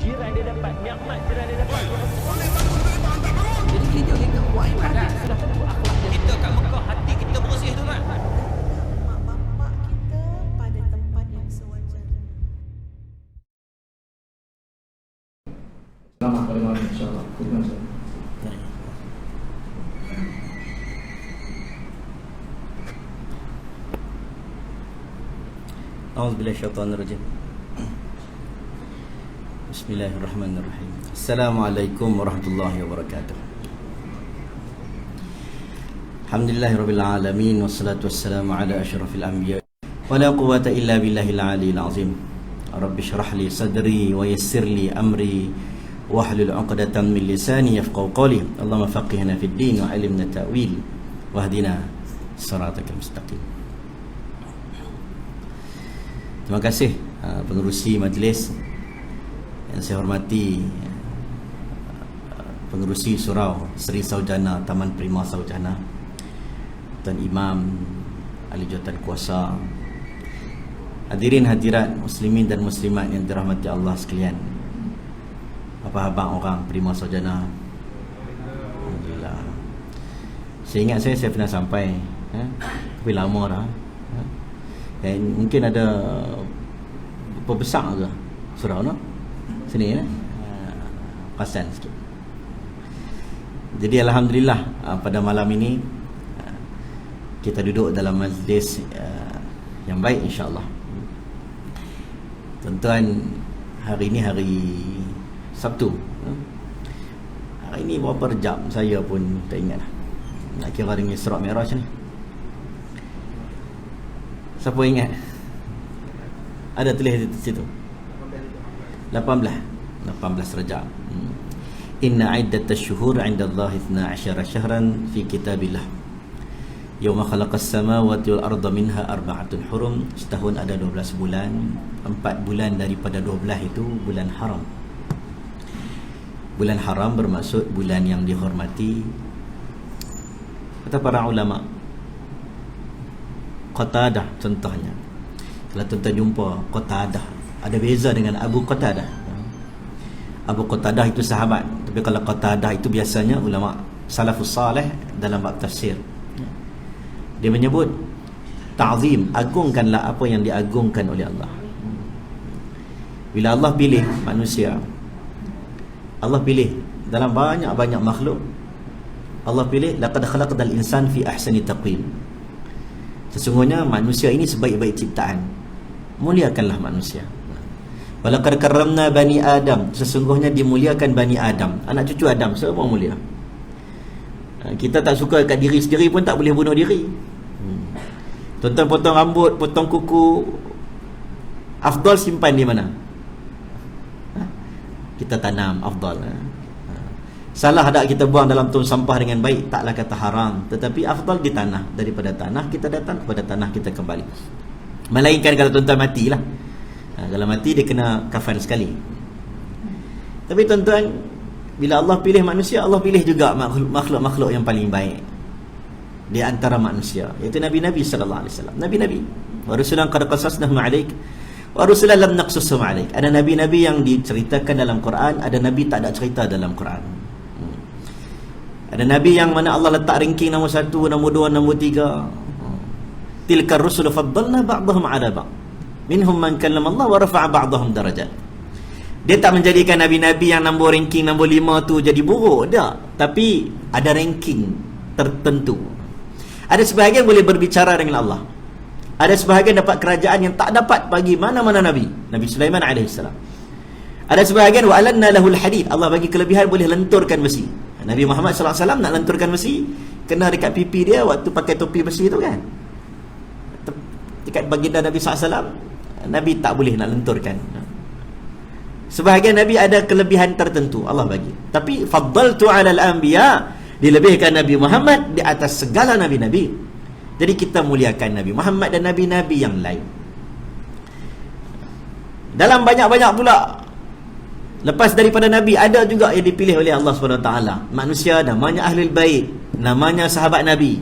jiran dia dapat, nikmat jiran dia dapat. Jadi kita buat ibadat. Sudah tentu akhlak dia. Kita kat Mekah, hati kita bersih tu kan. Mak bapak kita pada tempat yang sewajarnya. Selamat pada malam insyaAllah. Terima kasih. A'udzubillahi minasyaitonirrajim. Bismillahirrahmanirrahim. Assalamualaikum warahmatullahi wabarakatuh. Alhamdulillahirabbil alamin wassalatu wassalamu ala asyrafil anbiya wa la quwwata illa billahil aliyil azim. Rabbi shrah li sadri wa yassir li amri wahlul 'uqdatam min lisani yafqahu qawli. Allahumma faqihna fid din wa 'allimna ta'wil wahdina siratal mustaqim. Terima kasih pengerusi majlis yang saya hormati, pengerusi surau Seri Saujana Taman Prima Saujana, Tuan Imam ahli jawatan kuasa, hadirin hadirat muslimin dan muslimat yang dirahmati Allah sekalian, apa abang orang Prima Saujana. Alhamdulillah. Saya ingat saya pernah sampai tapi lama dah. Dan mungkin ada perbesar ke surau no? Sini ya. Pasan sikit. Jadi alhamdulillah pada malam ini kita duduk dalam majlis yang baik insya-Allah. Tuan-tuan, hari ini hari Sabtu. Hari ini berapa jam saya pun tak ingat. Nak kira dengan Isra Mi'raj ni. Siapa ingat? Ada tulis di situ 18 Rajab. Inna iddatash shuhur 'inda Allah 12 syahran fi kitabillah yawma khalaqas samawati wal arda minha arba'atun hurum. Setahun ada 12 bulan, 4 bulan daripada 12 itu bulan haram. Bulan haram bermaksud bulan yang dihormati. Kata para ulama, Qatadah contohnya, kalau tuan-tuan jumpa Qatadah, ada beza dengan Abu Qatadah. Abu Qatadah itu sahabat, tapi kalau Qatadah itu biasanya ulama salafus salih dalam bab tafsir. Dia menyebut ta'zim, agungkanlah apa yang diagungkan oleh Allah. Bila Allah pilih manusia, Allah pilih dalam banyak-banyak makhluk, Allah pilih laqad khalaqnal insan fi ahsani taqwim. Sesungguhnya manusia ini sebaik-baik ciptaan. Muliakanlah manusia. Walaqad karramna bani Adam. Sesungguhnya dimuliakan bani Adam. Anak cucu Adam semua mulia. Kita tak suka kat diri sendiri pun tak boleh bunuh diri. Tuan-tuan potong rambut, potong kuku, afdal simpan di mana? Kita tanam, afdal. Salah tak kita buang dalam tong sampah dengan baik, taklah kata haram, tetapi afdal di tanah. Daripada tanah kita datang, kepada tanah kita kembali. Melainkan kalau tuan-tuan matilah. Kalau mati dia kena kafan sekali. Tapi tuan-tuan, bila Allah pilih manusia, Allah pilih juga makhluk-makhluk yang paling baik di antara manusia, iaitu Nabi-Nabi sallallahu alaihi wasallam. Nabi-Nabi, wa rusulan qad qasasnahum 'alaik wa rusulan lam naqsushum 'alaik. Ada nabi-nabi yang diceritakan dalam Quran, ada nabi tak ada cerita dalam Quran. Ada nabi yang mana Allah letak ranking nombor 1, nombor 2, nombor 3. Tilkar rusul faddalna ba'dahum 'ala ba'd. Minhum man kallama Allah wa rafa'a ba'dahum darajat. Dia tak menjadikan nabi-nabi yang nombor ranking nombor 5 tu jadi buruk, tak. Tapi ada ranking tertentu. Ada sebahagian boleh berbicara dengan Allah. Ada sebahagian dapat kerajaan yang tak dapat bagi mana-mana nabi. Nabi Sulaiman alaihissalam. Ada sebahagian wa alanna lahul hadid. Allah bagi kelebihan boleh lenturkan besi. Nabi Muhammad SAW nak lenturkan besi, kena dekat pipi dia waktu pakai topi besi tu kan. Dekat baginda Nabi SAW, Nabi tak boleh nak lenturkan. Sebahagian Nabi ada kelebihan tertentu Allah bagi. Tapi faddaltu 'alal anbiya, dilebihkan Nabi Muhammad di atas segala nabi-nabi. Jadi kita muliakan Nabi Muhammad dan nabi-nabi yang lain. Dalam banyak-banyak pula, lepas daripada Nabi, ada juga yang dipilih oleh Allah SWT. Manusia namanya Ahlul Bait, namanya sahabat Nabi.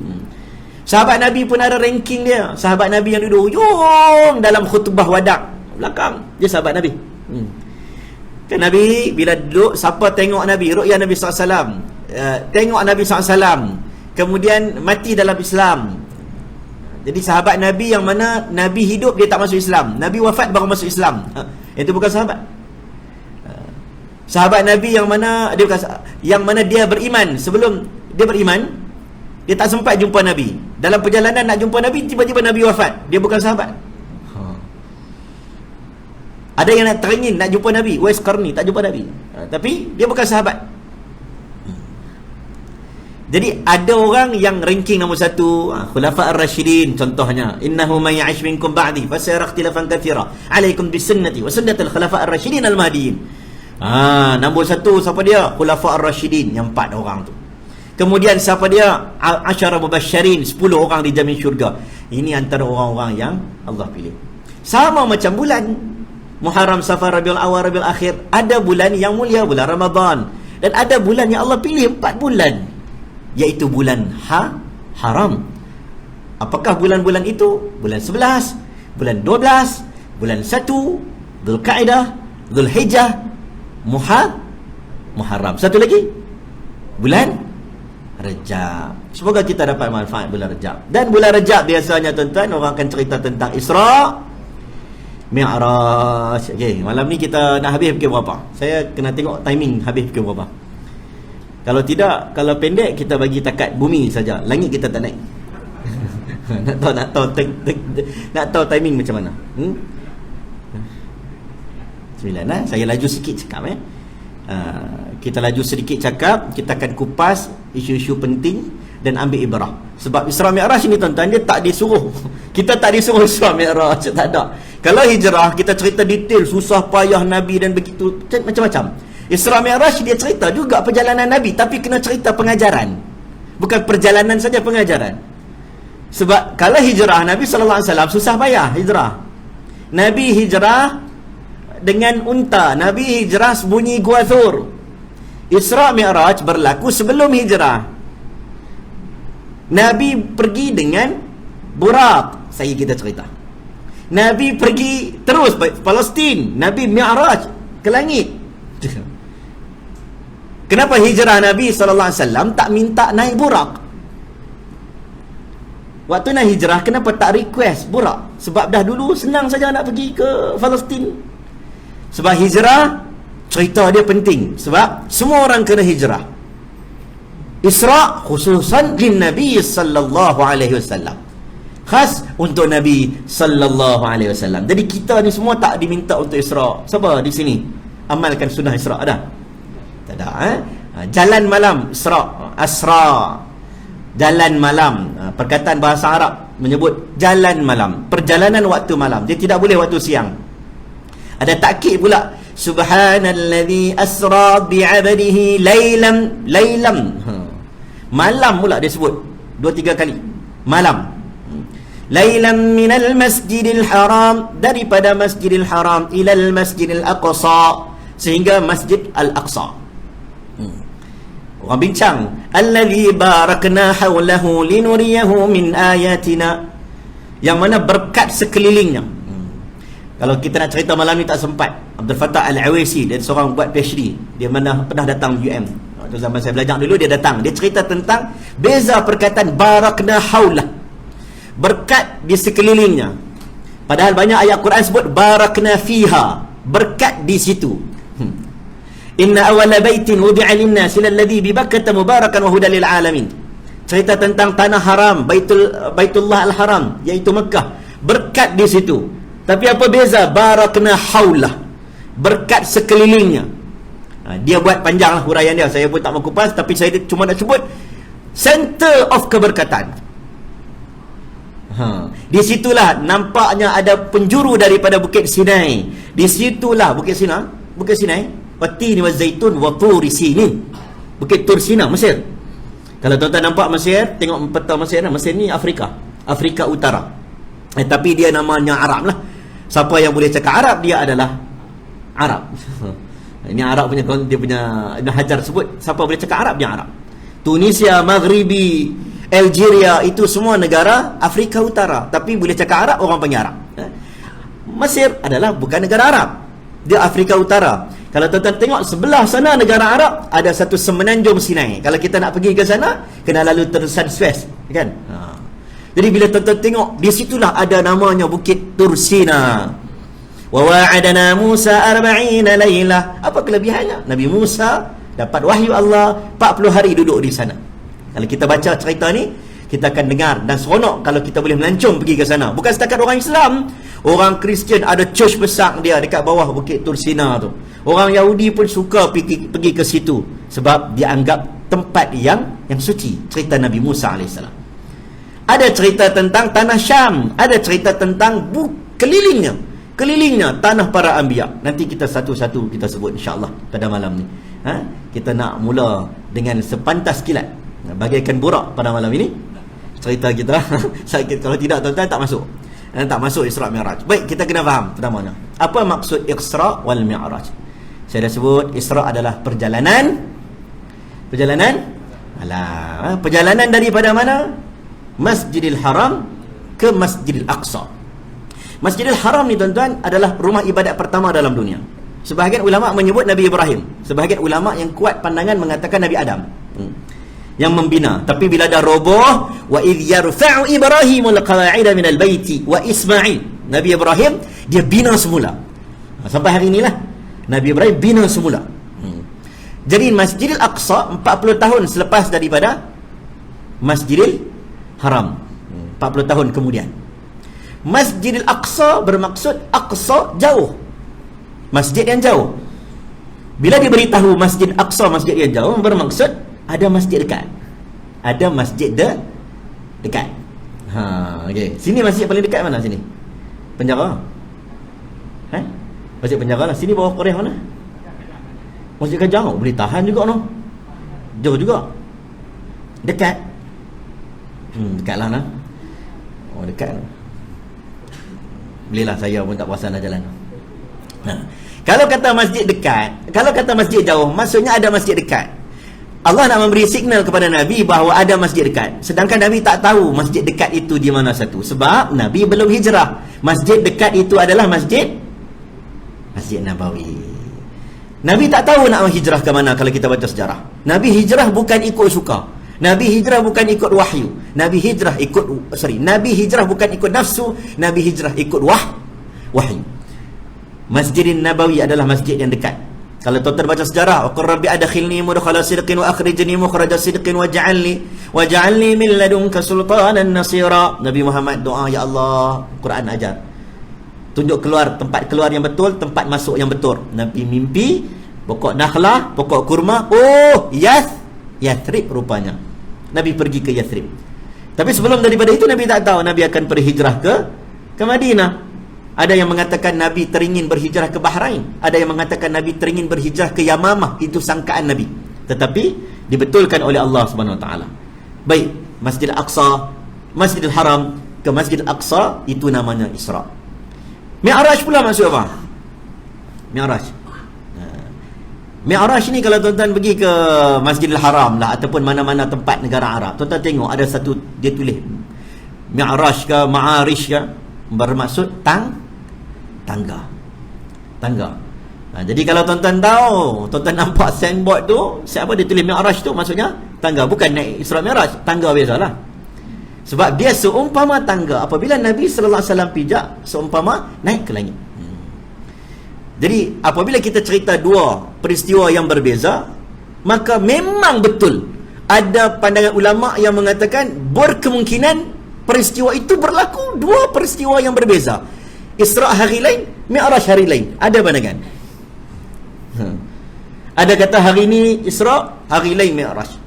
Sahabat Nabi pun ada ranking dia. Sahabat Nabi yang duduk ujung dalam khutbah wadah belakang, dia sahabat Nabi. Kan Nabi bila duduk, siapa tengok Nabi, ru'ya Nabi SAW, tengok Nabi SAW, kemudian mati dalam Islam. Jadi sahabat Nabi yang mana Nabi hidup dia tak masuk Islam, Nabi wafat baru masuk Islam, itu bukan sahabat. Sahabat Nabi yang mana dia beriman, sebelum dia beriman dia tak sempat jumpa Nabi, dalam perjalanan nak jumpa Nabi tiba-tiba Nabi wafat, dia bukan sahabat. Ada yang nak teringin nak jumpa Nabi, Uwais Qarni tak jumpa Nabi, tapi dia bukan sahabat. Jadi ada orang yang ranking nombor 1, Khulafa ar-Rashidin contohnya, innahu man ya'ish minkum ba'di fasayara ikhtilafan katsira alaikum bisunnati wa sunnatil khulafa ar-Rashidin al-Mahdiyyin. Nombor 1 siapa dia? Khulafa ar-Rashidin, yang 4 orang tu. Kemudian siapa dia? Asyara mubasysyirin, 10 orang dijamin syurga. Ini antara orang-orang yang Allah pilih. Sama macam bulan Muharram, Safar, Rabiul Awal, Rabiul Akhir. Ada bulan yang mulia, bulan Ramadan, dan ada bulan yang Allah pilih 4 bulan, iaitu bulan haram. Apakah bulan-bulan itu? Bulan 11, bulan 12, bulan 1, Dzulqa'dah, Dzulhijjah, Muharram. Satu lagi, bulan Rajab. Semoga kita dapat manfaat bulan Rajab. Dan bulan Rajab biasanya tuan-tuan orang akan cerita tentang Isra Mi'raj. Okey, malam ni kita nak habis pukul berapa? Saya kena tengok timing habis pukul berapa. Kalau tidak, kalau pendek kita bagi takat bumi saja, langit kita tak naik. nak tahu timing macam mana. 9 saya laju sikit cakap kita laju sedikit cakap, kita akan kupas isu-isu penting dan ambil ibrah. Sebab Isra Mi'raj ni tuan-tuan, dia tak disuruh kita tak disuruh Isra Mi'raj, tak ada. Kalau hijrah kita cerita detail susah payah Nabi dan begitu macam-macam. Isra Mi'raj dia cerita juga perjalanan Nabi, tapi kena cerita pengajaran, bukan perjalanan saja, pengajaran. Sebab kalau hijrah Nabi SAW susah payah hijrah. Nabi hijrah dengan unta, Nabi hijrah sembunyi Gua Thur. Isra Mi'raj berlaku sebelum hijrah. Nabi pergi dengan burak, saya kita cerita. Nabi pergi terus Palestin, Nabi Mi'raj ke langit. Kenapa hijrah Nabi SAW tak minta naik burak? Waktu nak hijrah kenapa tak request burak? Sebab dah dulu senang saja nak pergi ke Palestin. Sebab hijrah cerita dia penting, sebab semua orang kena hijrah. Isra khususan lin Nabi sallallahu alaihi wasallam, khas untuk Nabi sallallahu alaihi wasallam. Jadi kita ni semua tak diminta untuk Isra. Siapa di sini amalkan sunnah Isra? Ada? Tak ada. Jalan malam Isra, Asra, jalan malam. Perkataan bahasa Arab menyebut jalan malam, perjalanan waktu malam. Dia tidak boleh waktu siang. Ada takkid pula, subhanallazi asra bi'abdihi laylam. Malam pula dia sebut 2-3 kali, malam. Laylam minal masjidil haram, daripada masjidil haram ilal masjidil aqsa, sehingga masjid al-aqsa. Orang bincang, allazi barakna hawlahu linuriyahu min ayatina, yang mana berkat sekelilingnya. Kalau kita nak cerita malam ni tak sempat. Abdul Fattah Al-Awaisi, dia seorang buat PhD, dia mana pernah datang UM. Waktu zaman saya belajar dulu dia datang, dia cerita tentang beza perkataan barakna haulah, berkat di sekelilingnya. Padahal banyak ayat Quran sebut barakna fiha, berkat di situ. Inna awwala baitin wudi'a lin-nas alladhi bi Bakkah mubarakan wa hudan lil alamin. Cerita tentang tanah haram, Baitullah Al-Haram, iaitu Mekah, berkat di situ. Tapi apa beza barakna haulah, berkat sekelilingnya. Dia buat panjang lah huraian dia, saya pun tak mau kupas, tapi saya cuma nak sebut center of keberkatan. Di situlah nampaknya ada penjuru daripada Bukit Sinai. Di situlah Bukit Sinai, Watini wa Zaitun wa Turi Sinin, Bukit Tur Sina, Mesir. Kalau tuan-tuan nampak Mesir, tengok peta Mesir, Mesir ni Afrika Utara. Tapi dia namanya Arab lah. Siapa yang boleh cakap Arab, dia adalah Arab. Ini Arab punya, dia punya Ibn Hajar sebut, siapa boleh cakap Arab, dia Arab. Tunisia, Maghribi, Algeria, itu semua negara Afrika Utara, tapi boleh cakap Arab, orang panggil Arab. Mesir adalah bukan negara Arab, dia Afrika Utara. Kalau tuan-tuan tengok sebelah sana negara Arab ada satu semenanjung Sinai. Kalau kita nak pergi ke sana, kena lalu terusan Suez, kan? Jadi bila tuan-tuan tengok, di situlah ada namanya Bukit Tursina. Wa wa'adana Musa 40 lailah. Apa kelebihannya? Nabi Musa dapat wahyu Allah 40 hari duduk di sana. Kalau kita baca cerita ni, kita akan dengar dan seronok kalau kita boleh melancong pergi ke sana. Bukan setakat orang Islam, orang Kristian ada church besar dia dekat bawah Bukit Tursina tu. Orang Yahudi pun suka pergi ke situ sebab dianggap tempat yang suci. Cerita Nabi Musa AS. Ada cerita tentang tanah Syam, ada cerita tentang kelilingnya tanah para anbiya. Nanti kita satu-satu kita sebut insya-Allah pada malam ni. Kita nak mula dengan sepantas kilat, bagaikan burak pada malam ini cerita kita. Kalau tidak tuan-tuan tak masuk. Tak masuk Isra' Mi'raj. Baik, kita kena faham pertamanya apa maksud Isra' wal Mi'raj. Saya dah sebut Isra' adalah perjalanan daripada mana? Masjidil Haram ke Masjidil Aqsa. Masjidil Haram ni tuan-tuan adalah rumah ibadat pertama dalam dunia. Sebahagian ulama menyebut Nabi Ibrahim, sebahagian ulama yang kuat pandangan mengatakan Nabi Adam yang membina. Tapi bila dah roboh, wa idh yarfa'u Ibrahimul qawa'ida minal baiti wa Ismail, Nabi Ibrahim dia bina semula. Sampai hari inilah Nabi Ibrahim bina semula. Jadi Masjidil Aqsa 40 tahun selepas daripada Masjidil Haram, 40 tahun kemudian. Masjidil Aqsa bermaksud Aqsa jauh, masjid yang jauh. Bila diberitahu Masjid Aqsa masjid yang jauh, bermaksud ada masjid dekat. Ada masjid dekat. Okey. Sini masjid paling dekat mana sini? Penjara. Masjid Penjara lah. Sini bawah Korea mana? Masjid kan jauh, boleh tahan juga no. Jauh juga. Dekat. Dekat lah nah. Oh dekat. Boleh lah, saya pun tak perasan dah jalan. Kalau kata masjid dekat, kalau kata masjid jauh, maksudnya ada masjid dekat. Allah nak memberi signal kepada Nabi bahawa ada masjid dekat. Sedangkan Nabi tak tahu masjid dekat itu di mana satu. Sebab Nabi belum hijrah. Masjid dekat itu adalah Masjid Nabawi. Nabi tak tahu nak hijrah ke mana kalau kita baca sejarah. Nabi hijrah bukan ikut suka. Nabi hijrah bukan ikut wahyu. Nabi hijrah bukan ikut nafsu. Nabi hijrah ikut wahyu. Masjidin Nabawi adalah masjid yang dekat. Kalau tuan-tuan baca sejarah, wa qur rabbi adkhilni mudkhala sidqin wa akhrijni mukhraja sidqin waj'alni min ladunka sultanan nasira. Nabi Muhammad doa, ya Allah, Quran ajar. Tunjuk tempat keluar yang betul, tempat masuk yang betul. Nabi mimpi pokok nakhlah, pokok kurma. Oh, Yathrib rupanya. Nabi pergi ke Yathrib. Tapi sebelum daripada itu Nabi tak tahu Nabi akan berhijrah ke Madinah. Ada yang mengatakan Nabi teringin berhijrah ke Bahrain. Ada yang mengatakan Nabi teringin berhijrah ke Yamamah. Itu sangkaan Nabi. Tetapi dibetulkan oleh Allah Subhanahu Wa Taala. Baik, Masjidil Aqsa, Masjidil Haram ke Masjidil Aqsa, itu namanya Isra'. Mi'raj pula maksud apa? Mi'raj ni kalau tuan-tuan pergi ke Masjidil Haram lah ataupun mana-mana tempat negara Arab, tuan-tuan tengok ada satu dia tulis Mi'raj ke Ma'arish ke, bermaksud tangga. Jadi kalau tuan-tuan tahu, tuan-tuan nampak signboard tu, siapa dia tulis Mi'raj tu, maksudnya tangga, bukan naik Isra' Mi'raj, tangga biasalah. Sebab dia seumpama tangga. Apabila Nabi sallallahu alaihi wasallam pijak, seumpama naik ke langit. Jadi apabila kita cerita dua peristiwa yang berbeza, maka memang betul ada pandangan ulama yang mengatakan berkemungkinan peristiwa itu berlaku dua peristiwa yang berbeza. Isra' hari lain, Mi'raj hari lain. Ada pandangan. Ada kata hari ini Isra', hari lain Mi'raj.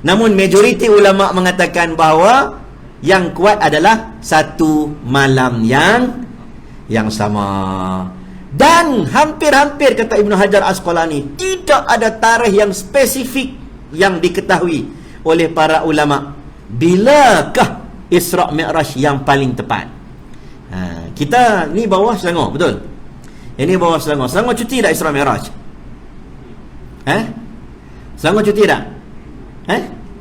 Namun majoriti ulama mengatakan bahawa yang kuat adalah satu malam yang sama. Dan hampir-hampir kata Ibnu Hajar Asqalani, tidak ada tarikh yang spesifik yang diketahui oleh para ulama bilakah Isra' Mi'raj yang paling tepat. Kita ni bawah Selangor, betul? Ini bawah Selangor. Selangor cuti tak Isra' Mi'raj? Selangor cuti tak?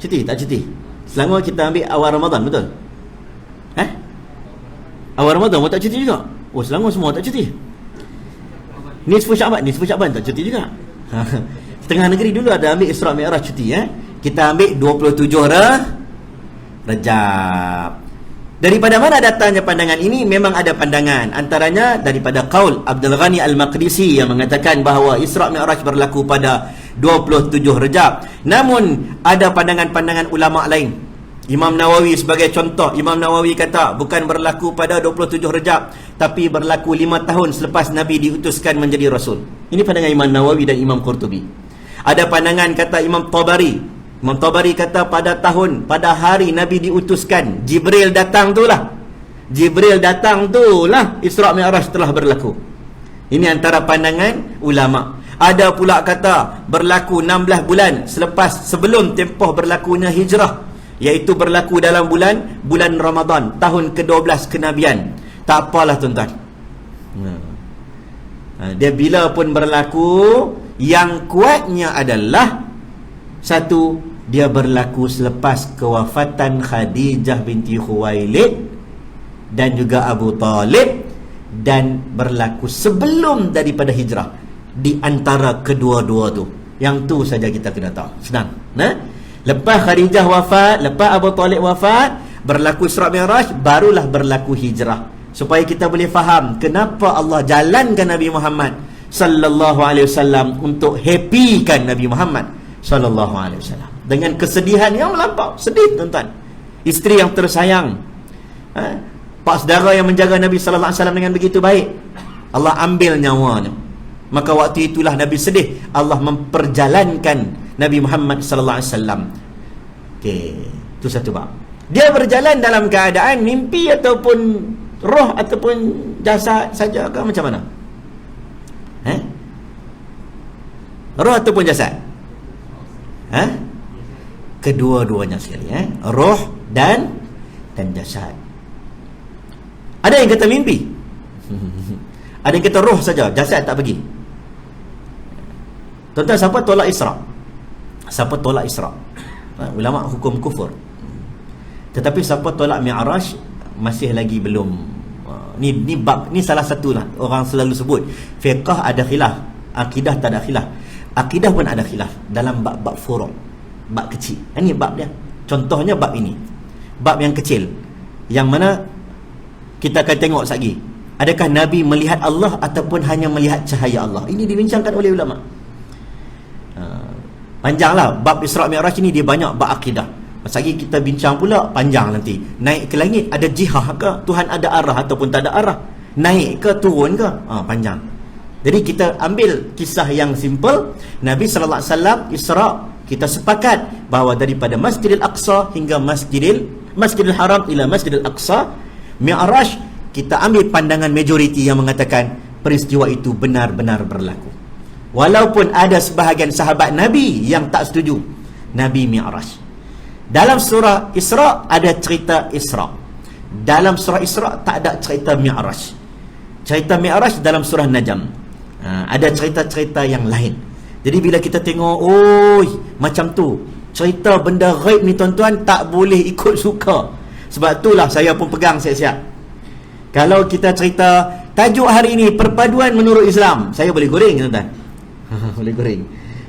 Cuti tak cuti? Selangor kita ambil awal Ramadan, betul? Awal Ramadan mau tak cuti juga? Oh, Selangor semua tak cuti. Nisfu Sya'ban tak cuti juga. Setengah negeri dulu ada ambil Isra' Mi'raj cuti Kita ambil 27 Rajab. Daripada mana datangnya pandangan ini? Memang ada pandangan. Antaranya daripada qaul Abdul Ghani Al-Maqdisi yang mengatakan bahawa Isra' Mi'raj berlaku pada 27 Rajab. Namun ada pandangan-pandangan ulama lain. Imam Nawawi sebagai contoh, Imam Nawawi kata bukan berlaku pada 27 Rajab, tapi berlaku 5 tahun selepas Nabi diutuskan menjadi Rasul. Ini pandangan Imam Nawawi dan Imam Qurtubi. Ada pandangan kata Imam Tabari. Imam Tabari kata pada hari Nabi diutuskan, Jibril datang itulah Isra' Mi'raj telah berlaku. Ini antara pandangan ulama. Ada pula kata berlaku 16 bulan sebelum tempoh berlakunya hijrah, iaitu berlaku dalam bulan Ramadan, tahun ke-12 kenabian. Tak apalah tuan-tuan. Dia bila pun berlaku, yang kuatnya adalah satu, dia berlaku selepas kewafatan Khadijah binti Khuwailid dan juga Abu Talib, dan berlaku sebelum daripada hijrah. Di antara kedua-dua tu, yang tu saja kita kena tahu. Senang. Lepas Khadijah wafat, lepas Abu Talib wafat, berlaku Isra' Mi'raj, barulah berlaku hijrah. Supaya kita boleh faham kenapa Allah jalankan Nabi Muhammad sallallahu alaihi wasallam untuk happykan Nabi Muhammad sallallahu alaihi wasallam dengan kesedihan yang melampau. Sedih tuan-tuan. Isteri yang tersayang, pak saudara yang menjaga Nabi sallallahu alaihi wasallam dengan begitu baik, Allah ambil nyawanya. Maka waktu itulah Nabi sedih. Allah memperjalankan Nabi Muhammad sallallahu alaihi wasallam. Okey, itu satu bab. Dia berjalan dalam keadaan mimpi ataupun roh ataupun jasad saja ke macam mana? Roh ataupun jasad? Kedua-duanya sekali. Roh dan jasad. Ada yang kata mimpi. Ada yang kata roh saja, jasad tak pergi. Tuan-tuan, siapa tolak Isra'? Siapa tolak Isra'? Ulama hukum kufur. Tetapi siapa tolak Mi'raj masih lagi belum. Ni bab ni salah satu lah orang selalu sebut fiqh ada khilaf, akidah tak ada khilaf. Akidah pun ada khilaf dalam bab-bab furu', bab kecil. Ini bab dia. Contohnya bab ini, bab yang kecil, yang mana kita akan tengok lagi, adakah Nabi melihat Allah ataupun hanya melihat cahaya Allah. Ini dibincangkan oleh ulama. Panjanglah bab Isra' Mi'raj ini, dia banyak bab akidah. Masa lagi kita bincang pula panjang nanti. Naik ke langit ada jihah ke? Tuhan ada arah ataupun tak ada arah? Naik ke turun ke? Panjang. Jadi kita ambil kisah yang simple. Nabi sallallahu alaihi wasallam Isra', kita sepakat bahawa daripada Masjidil Aqsa hingga Masjidil Haram ila Masjidil Aqsa. Mi'raj, kita ambil pandangan majoriti yang mengatakan peristiwa itu benar-benar berlaku. Walaupun ada sebahagian sahabat Nabi yang tak setuju Nabi Mi'raj. Dalam surah Isra' ada cerita Isra'. Dalam surah Isra' tak ada cerita Mi'raj. Cerita Mi'raj dalam surah Najm. Ada cerita-cerita yang lain. Jadi bila kita tengok, macam tu, cerita benda ghaib ni tuan-tuan, tak boleh ikut suka. Sebab itulah saya pun pegang siap-siap. Kalau kita cerita tajuk hari ini perpaduan menurut Islam, saya boleh goreng tuan-tuan. Boleh goreng.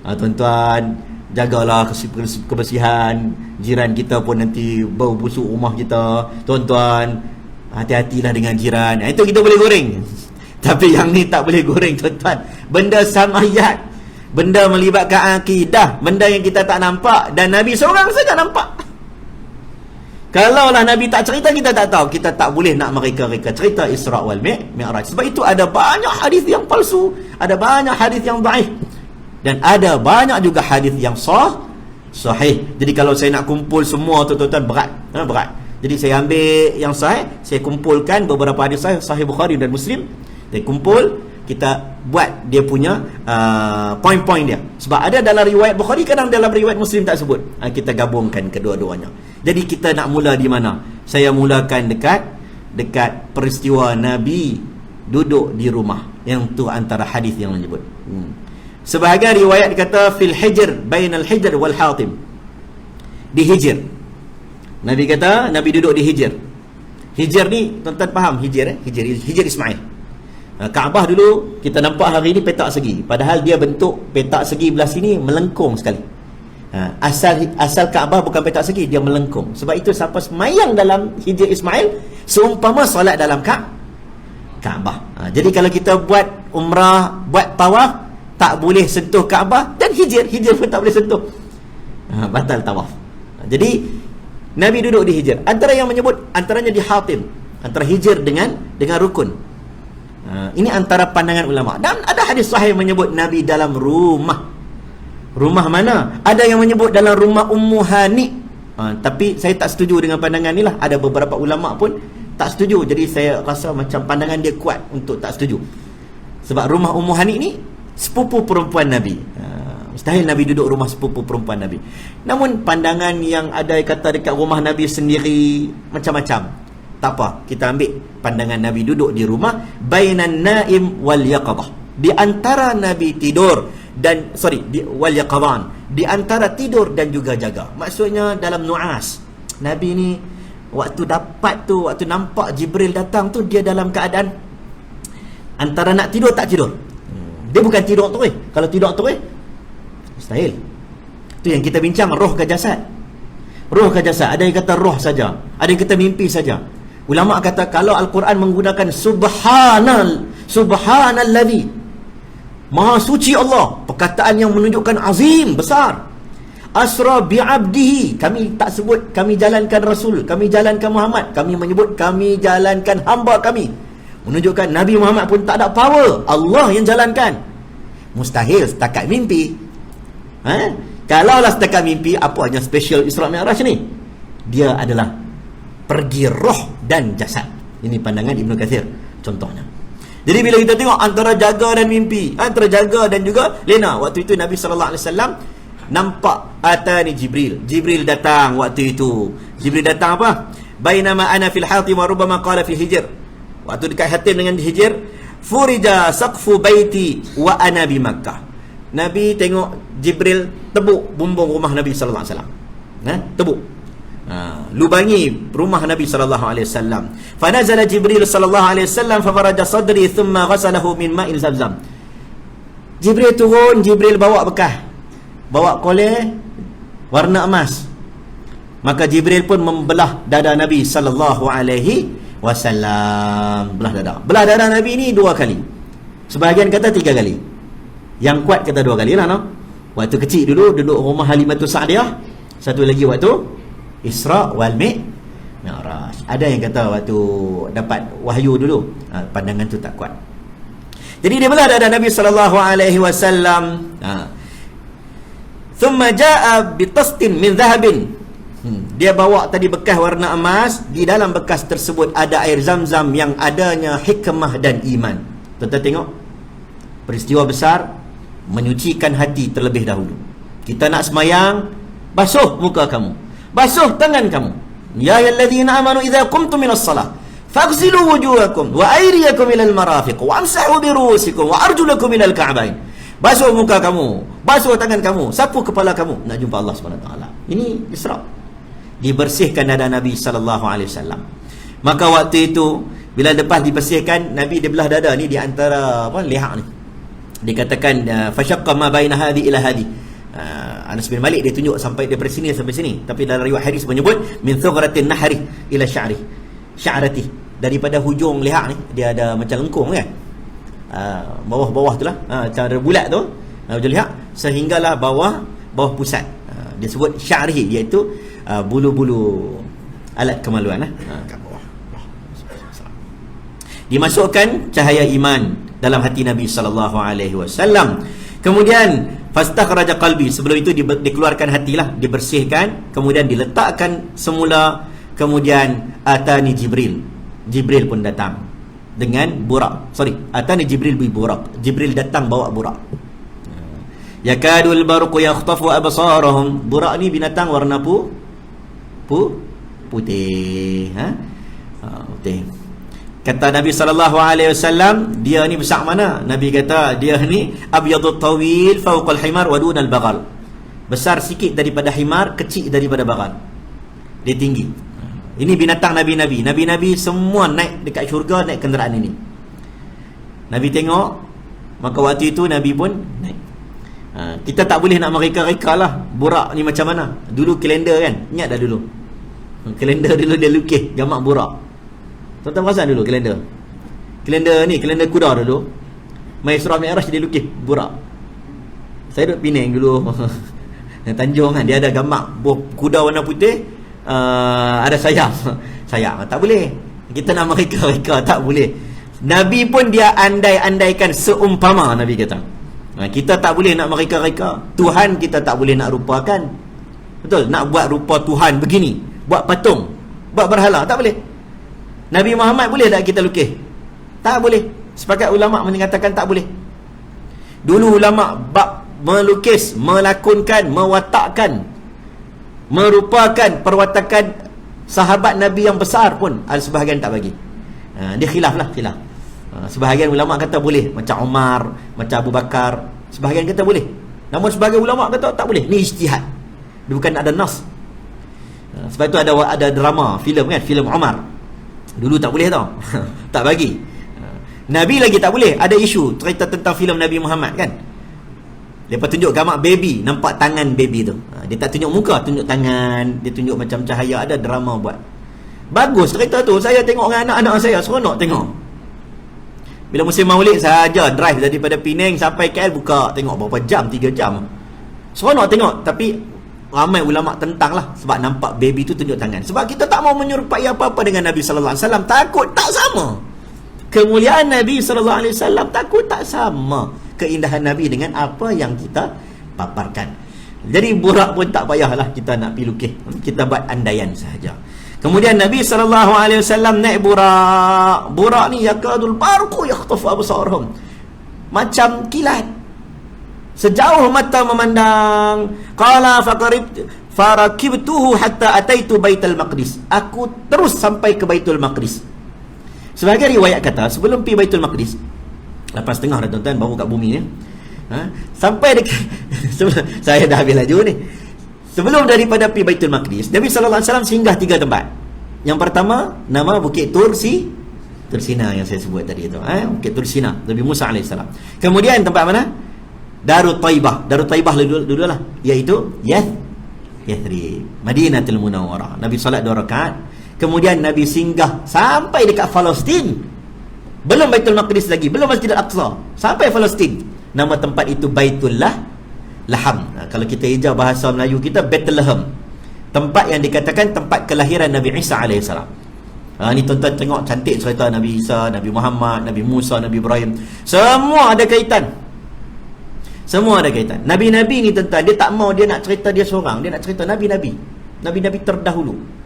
Tuan-tuan, jagalah kebersihan. Jiran kita pun nanti bau busuk rumah kita. Tuan-tuan, hati-hatilah dengan jiran. Itu kita boleh goreng. Tapi yang ni tak boleh goreng tuan-tuan. Benda sama'iyat, benda melibatkan akidah, benda yang kita tak nampak, dan Nabi seorang saja nampak. Kalaulah Nabi tak cerita, kita tak tahu. Kita tak boleh nak mereka-reka cerita Isra' wal Mi'raj. Sebab itu ada banyak hadis yang palsu, ada banyak hadis yang dhaif, dan ada banyak juga hadis yang sahih. Jadi kalau saya nak kumpul semua tuan-tuan, berat. Jadi saya ambil yang sahih, saya kumpulkan beberapa hadis sahih Bukhari dan Muslim. Saya kumpul, kita buat dia punya poin-poin dia. Sebab ada dalam riwayat Bukhari, kadang dalam riwayat Muslim tak sebut. Kita gabungkan kedua-duanya. Jadi kita nak mula di mana? Saya mulakan dekat peristiwa Nabi duduk di rumah. Yang tu antara hadis yang menyebut. Sebahagian riwayat kata fil hijr, bainal hijr wal hatim. Di hijr. Nabi kata Nabi duduk di hijr. Hijr ni tuan-tuan faham hijr? Hijr Ismail. Kaabah dulu kita nampak hari ini petak segi, padahal dia bentuk petak segi belah sini melengkung sekali. Asal Kaabah bukan petak segi, dia melengkung. Sebab itu siapa semayang dalam Hijr Ismail seumpama solat dalam Kaabah. Jadi kalau kita buat umrah, buat tawaf, tak boleh sentuh Kaabah, dan Hijr pun tak boleh sentuh. Batal tawaf. Jadi Nabi duduk di Hijr. Antara yang menyebut, antaranya di Hatim, antara Hijr dengan rukun. Ini antara pandangan ulama. Dan ada hadis sahih yang menyebut Nabi dalam rumah. Rumah mana? Ada yang menyebut dalam rumah Ummu Hani. Tapi saya tak setuju dengan pandangan ni lah. Ada beberapa ulama pun tak setuju. Jadi saya rasa macam pandangan dia kuat untuk tak setuju. Sebab rumah Ummu Hani ni sepupu perempuan Nabi. Mustahil Nabi duduk rumah sepupu perempuan Nabi. Namun pandangan yang ada kata dekat rumah Nabi sendiri macam-macam. Tak apa, kita ambil pandangan Nabi duduk di rumah bainan naim wal yaqadah. Di antara Nabi tidur dan wal yaqadan, di antara tidur dan juga jaga. Maksudnya dalam nu'as. Nabi ni waktu nampak Jibril datang tu, dia dalam keadaan antara nak tidur tak tidur. Dia bukan tidur tu Kalau tidur tu mustahil. Itu yang kita bincang, roh ke jasad. Roh ke jasad. Ada yang kata roh saja, ada yang kata mimpi saja. Ulama kata kalau Al-Quran menggunakan subhanalladzi, maha suci Allah, perkataan yang menunjukkan azim, besar. Asra bi'abdihi, kami tak sebut kami jalankan Rasul, kami jalankan Muhammad, kami menyebut kami jalankan hamba kami, menunjukkan Nabi Muhammad pun tak ada power, Allah yang jalankan. Mustahil setakat mimpi. Kalaulah setakat mimpi, apa hanya special Isra Mi'raj ni? Dia adalah pergi roh dan jasad. Ini pandangan Ibnu Katsir contohnya. Jadi bila kita tengok antara jaga dan mimpi, antara jaga dan juga lena, waktu itu Nabi SAW nampak atani Jibril datang waktu itu. Jibril datang apa? Bainama ana fil hatim wa rubbama qala fil hijr. Waktu dekat Hatim dengan hijr, furija saqfu baiti wa ana bi Makkah. Nabi tengok Jibril tebuk bumbung rumah Nabi sallallahu alaihi wasallam. Tebuk. Lubangi rumah Nabi sallallahu alaihi wasallam. Fa nazala Jibril sallallahu alaihi wasallam fa faraja sadri thumma ghasalahu min ma'il Zamzam. Jibril turun, Jibril bawa bekah, bawa koleh warna emas. Maka Jibril pun membelah dada Nabi sallallahu alaihi wasallam. Belah dada Nabi ni 2 kali. Sebahagian kata 3 kali. Yang kuat kata 2 kali lah, no? Waktu kecil dulu duduk rumah Halimatus Sa'diyah, satu lagi waktu Isra wal Mi'raj. Ada yang kata waktu dapat wahyu dulu. Pandangan tu tak kuat. Jadi dia belah dada Nabi sallallahu alaihi wasallam. Thumma jaa bi tastin min dhahabin. Dia bawa tadi bekas warna emas. Di dalam bekas tersebut ada air Zamzam yang adanya hikmah dan iman. Tuan-tuan tengok, peristiwa besar menyucikan hati terlebih dahulu. Kita nak semayang, basuh muka kamu, basuh tangan kamu. Ya ayyuhallazina amanu idza qumtum minas salah faghsilu wujuhakum wa aydiyakum ilal marafiq wamsahu bi ru'usikum wa arjulakum ilal ka'bain. Basuh muka kamu, basuh tangan kamu, sapu kepala kamu, nak jumpa Allah Subhanahu wa taala. Ini Isra. Dibersihkan dada Nabi sallallahu alaihi wasallam. Maka waktu itu bila lepas dibersihkan, Nabi dia belah dada ni di antara leher ni. Dikatakan fasyaqqa ma baina hadi ila hadi. Anas bin Malik dia tunjuk sampai daripada sini sampai sini, tapi dalam riwayat hadis menyebut min thughratin nahri ila sya'rati, daripada hujung leher ni dia ada macam lengkung kan, bawah-bawah tu lah, cara bulat tu hujung leher sehinggalah bawah pusat. Dia sebut sya'ri, iaitu bulu-bulu alat kemaluan kat bawah. Dimasukkan cahaya iman dalam hati Nabi sallallahu alaihi wasallam. Kemudian fastakhraja qalbi, sebelum itu dikeluarkan hatilah, dibersihkan, kemudian diletakkan semula. Kemudian atani Jibril pun datang dengan burak. Atani Jibril bi burak. Jibril datang bawa burak. Yakadul barqu yakhtafu absarahum. Burak ni binatang warna putih. Putih. Kata Nabi sallallahu alaihi wasallam, dia ni besar mana? Nabi kata dia ni abyadut tawil fawqa al-himar wa duna al-baghal. Besar sikit daripada himar, kecil daripada baghal. Dia tinggi. Ini binatang nabi-nabi. Nabi-nabi semua naik dekat syurga naik kenderaan ini. Nabi tengok, maka waktu itu Nabi pun naik. Kita tak boleh nak mereka-reka lah burak ni macam mana. Dulu kalender kan, ingat dah dulu kalender dulu dia lukis gambar burak. Tuan-tuan perasan dulu kalender ni, kalender kuda dulu, mai Isra Mi'raj dia lukis burak. Saya duduk Penang dulu Tanjung kan, dia ada gambar kuda warna putih, ada sayap. Tak boleh kita nak mereka-reka, tak boleh. Nabi pun dia andai-andaikan seumpama, Nabi kata. Kita tak boleh nak mereka-reka. Tuhan kita tak boleh nak rupakan. Betul? Nak buat rupa Tuhan begini, buat patung, buat berhala, tak boleh. Nabi Muhammad boleh tak kita lukis? Tak boleh. Sepakat ulama' mengatakan tak boleh. Dulu ulama' bab melukis, melakonkan, mewatakkan, merupakan perwatakan sahabat Nabi yang besar pun ada sebahagian tak bagi. Dia khilaf. Sebahagian ulama' kata boleh, macam Umar, macam Abu Bakar. Sebahagian kata boleh, namun sebahagian ulama' kata tak boleh. Ni ijtihad, dia bukan ada nas. Sebab itu ada drama, filem kan, filem Umar. Dulu tak boleh tau. Tak bagi. Nabi lagi tak boleh. Ada isu cerita tentang filem Nabi Muhammad kan. Lepas tunjuk gambar baby, nampak tangan baby tu. Dia tak tunjuk muka, tunjuk tangan, dia tunjuk macam cahaya. Ada drama buat. Bagus cerita tu. Saya tengok dengan anak-anak saya, seronok tengok. Bila musim Maulid saja drive daripada Penang sampai KL, buka tengok berapa jam, 3 jam. Seronok tengok. Tapi ramai ulama' tentang lah, sebab nampak baby tu tunjuk tangan. Sebab kita tak mau menyerupai apa-apa dengan Nabi sallallahu alaihi wasallam. Takut tak sama. Kemuliaan Nabi sallallahu alaihi wasallam takut tak sama. Keindahan Nabi dengan apa yang kita paparkan. Jadi burak pun tak payahlah kita nak pergi lukis. Kita buat andaian sahaja. Kemudian Nabi sallallahu alaihi wasallam naik burak. Burak ni yakadul barqu yakhtafu absarhum. Macam kilat, sejauh mata memandang. Qala farakibtuhu hatta ataitu Baitul Maqdis. Aku terus sampai ke Baitul Maqdis. Sebagai riwayat kata, sebelum pergi Baitul Maqdis, 8.30 dah tuan-tuan, baru kat bumi ni. Sampai dekat saya dah habis laju ni. Sebelum daripada pergi Baitul Maqdis, Nabi sallallahu alaihi wasallam singgah 3 tempat. Yang pertama, nama Bukit Tursina yang saya sebut tadi tu, Bukit Tursina, Nabi Musa alaihissalam. Kemudian tempat mana? Darut Taibah dulu lah, iaitu Yathrib, Madinatul Munawwarah. Nabi solat 2 rakaat. Kemudian Nabi singgah sampai dekat Palestin. Belum Baitul Maqdis lagi, belum Masjid Al-Aqsa, sampai Palestin. Nama tempat itu Baitullah Laham. Kalau kita hijau bahasa Melayu kita, Bethlehem, tempat yang dikatakan tempat kelahiran Nabi Isa alaihissalam. Ni tuan-tuan tengok cantik cerita Nabi Isa, Nabi Muhammad, Nabi Musa, Nabi Ibrahim. Semua ada kaitan. Nabi-Nabi ni tuan-tuan, dia tak mau dia nak cerita dia seorang, dia nak cerita Nabi-Nabi terdahulu.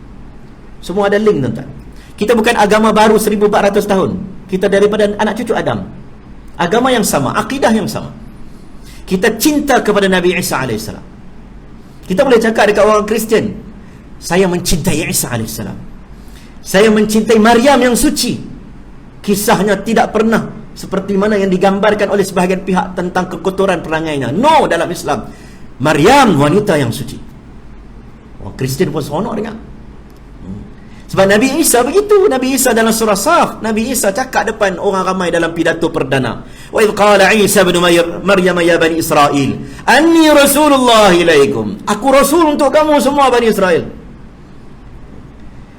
Semua ada link tuan-tuan. Kita bukan agama baru 1400 tahun. Kita daripada anak cucu Adam. Agama yang sama, akidah yang sama. Kita cinta kepada Nabi Isa alaihissalam. Kita boleh cakap dekat orang Kristian, saya mencintai Isa alaihissalam, saya mencintai Maryam yang suci. Kisahnya tidak pernah seperti mana yang digambarkan oleh sebahagian pihak tentang kekotoran perangainya. No, dalam Islam, Maryam wanita yang suci. Orang Kristian pun seronok dengar. Sebab Nabi Isa begitu. Nabi Isa dalam surah Saf, Nabi Isa cakap depan orang ramai dalam pidato perdana. Wa idh qala Isa ibn Maryam ya bani Israel, anni rasulullah ilaikum. Aku rasul untuk kamu semua Bani Israel.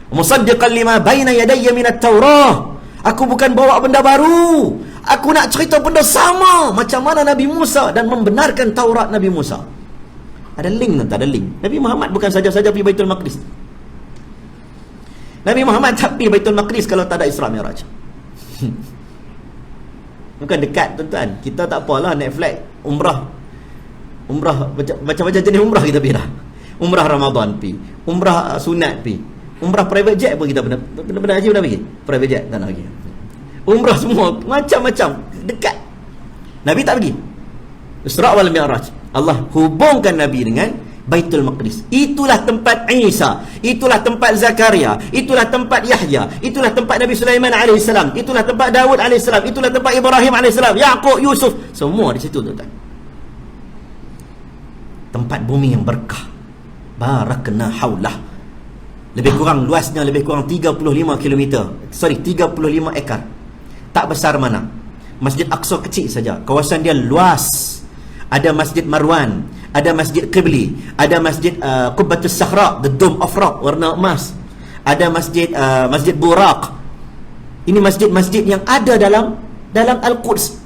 Musaddiqan lima baina yadayya min at-Taurah. Aku bukan bawa benda baru. Aku nak cerita benda sama macam mana Nabi Musa dan membenarkan Taurat Nabi Musa. Ada link, tak ada link. Nabi Muhammad bukan saja-saja pergi Baitul Maqdis. Nabi Muhammad tak pergi Baitul Maqdis kalau tak ada Isra Mi'raj. Bukan dekat tuan-tuan. Kita tak apalah naik flight umrah macam-macam jenis umrah kita pergi dah. Umrah Ramadan pergi, umrah sunat pergi, umrah private jet pun kita benar-benar haji pernah pergi. Private jet tak nak pergi. Umrah semua macam-macam dekat. Nabi tak pergi. Isra wal Mi'raj. Allah hubungkan Nabi dengan Baitul Maqdis. Itulah tempat Isa, itulah tempat Zakaria, itulah tempat Yahya, itulah tempat Nabi Sulaiman alaihissalam, itulah tempat Daud alaihissalam, itulah tempat Ibrahim alaihissalam, Yaqub, Yusuf, semua di situ tuan-tuan. Tempat bumi yang berkah. Barakna haulah. Lebih kurang luasnya lebih kurang 35 ekar. Tak besar mana. Masjid Aqsa kecil saja, kawasan dia luas. Ada Masjid Marwan, ada Masjid Qibli, ada Masjid Qubbatus Sahra, the Dome of Rock, warna emas. Ada Masjid Buraq. Ini masjid-masjid yang ada dalam Al-Quds.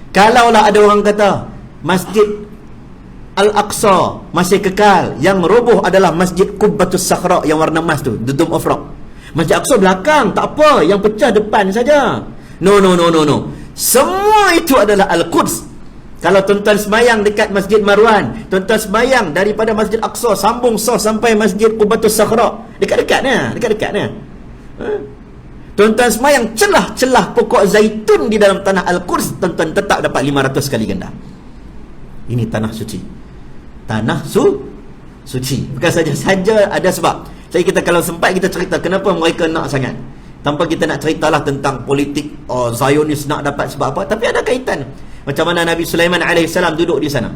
Kalaulah ada orang kata Masjid Al-Aqsa masih kekal, yang roboh adalah Masjid Qubbatus Sahra yang warna emas tu, the Dome of Rock. Masjid Aqsa belakang, tak apa, yang pecah depan saja. No. Semua itu adalah Al-Quds. Kalau tuan-tuan semayang dekat Masjid Marwan, tuan-tuan semayang daripada Masjid Aqsa sambung sampai Masjid Qubbatus Sahra, dekat-dekatnya. Tuan-tuan semayang celah-celah pokok zaitun di dalam tanah Al-Quds, tuan-tuan tetap dapat 500 kali ganda. Ini tanah suci. Tanah suci. Bukan saja ada sebab. Saya kita kalau sempat kita cerita kenapa mereka nak sangat. Tanpa kita nak ceritalah tentang politik Zionis nak dapat sebab apa, tapi ada kaitan. Macam mana Nabi Sulaiman AS duduk di sana.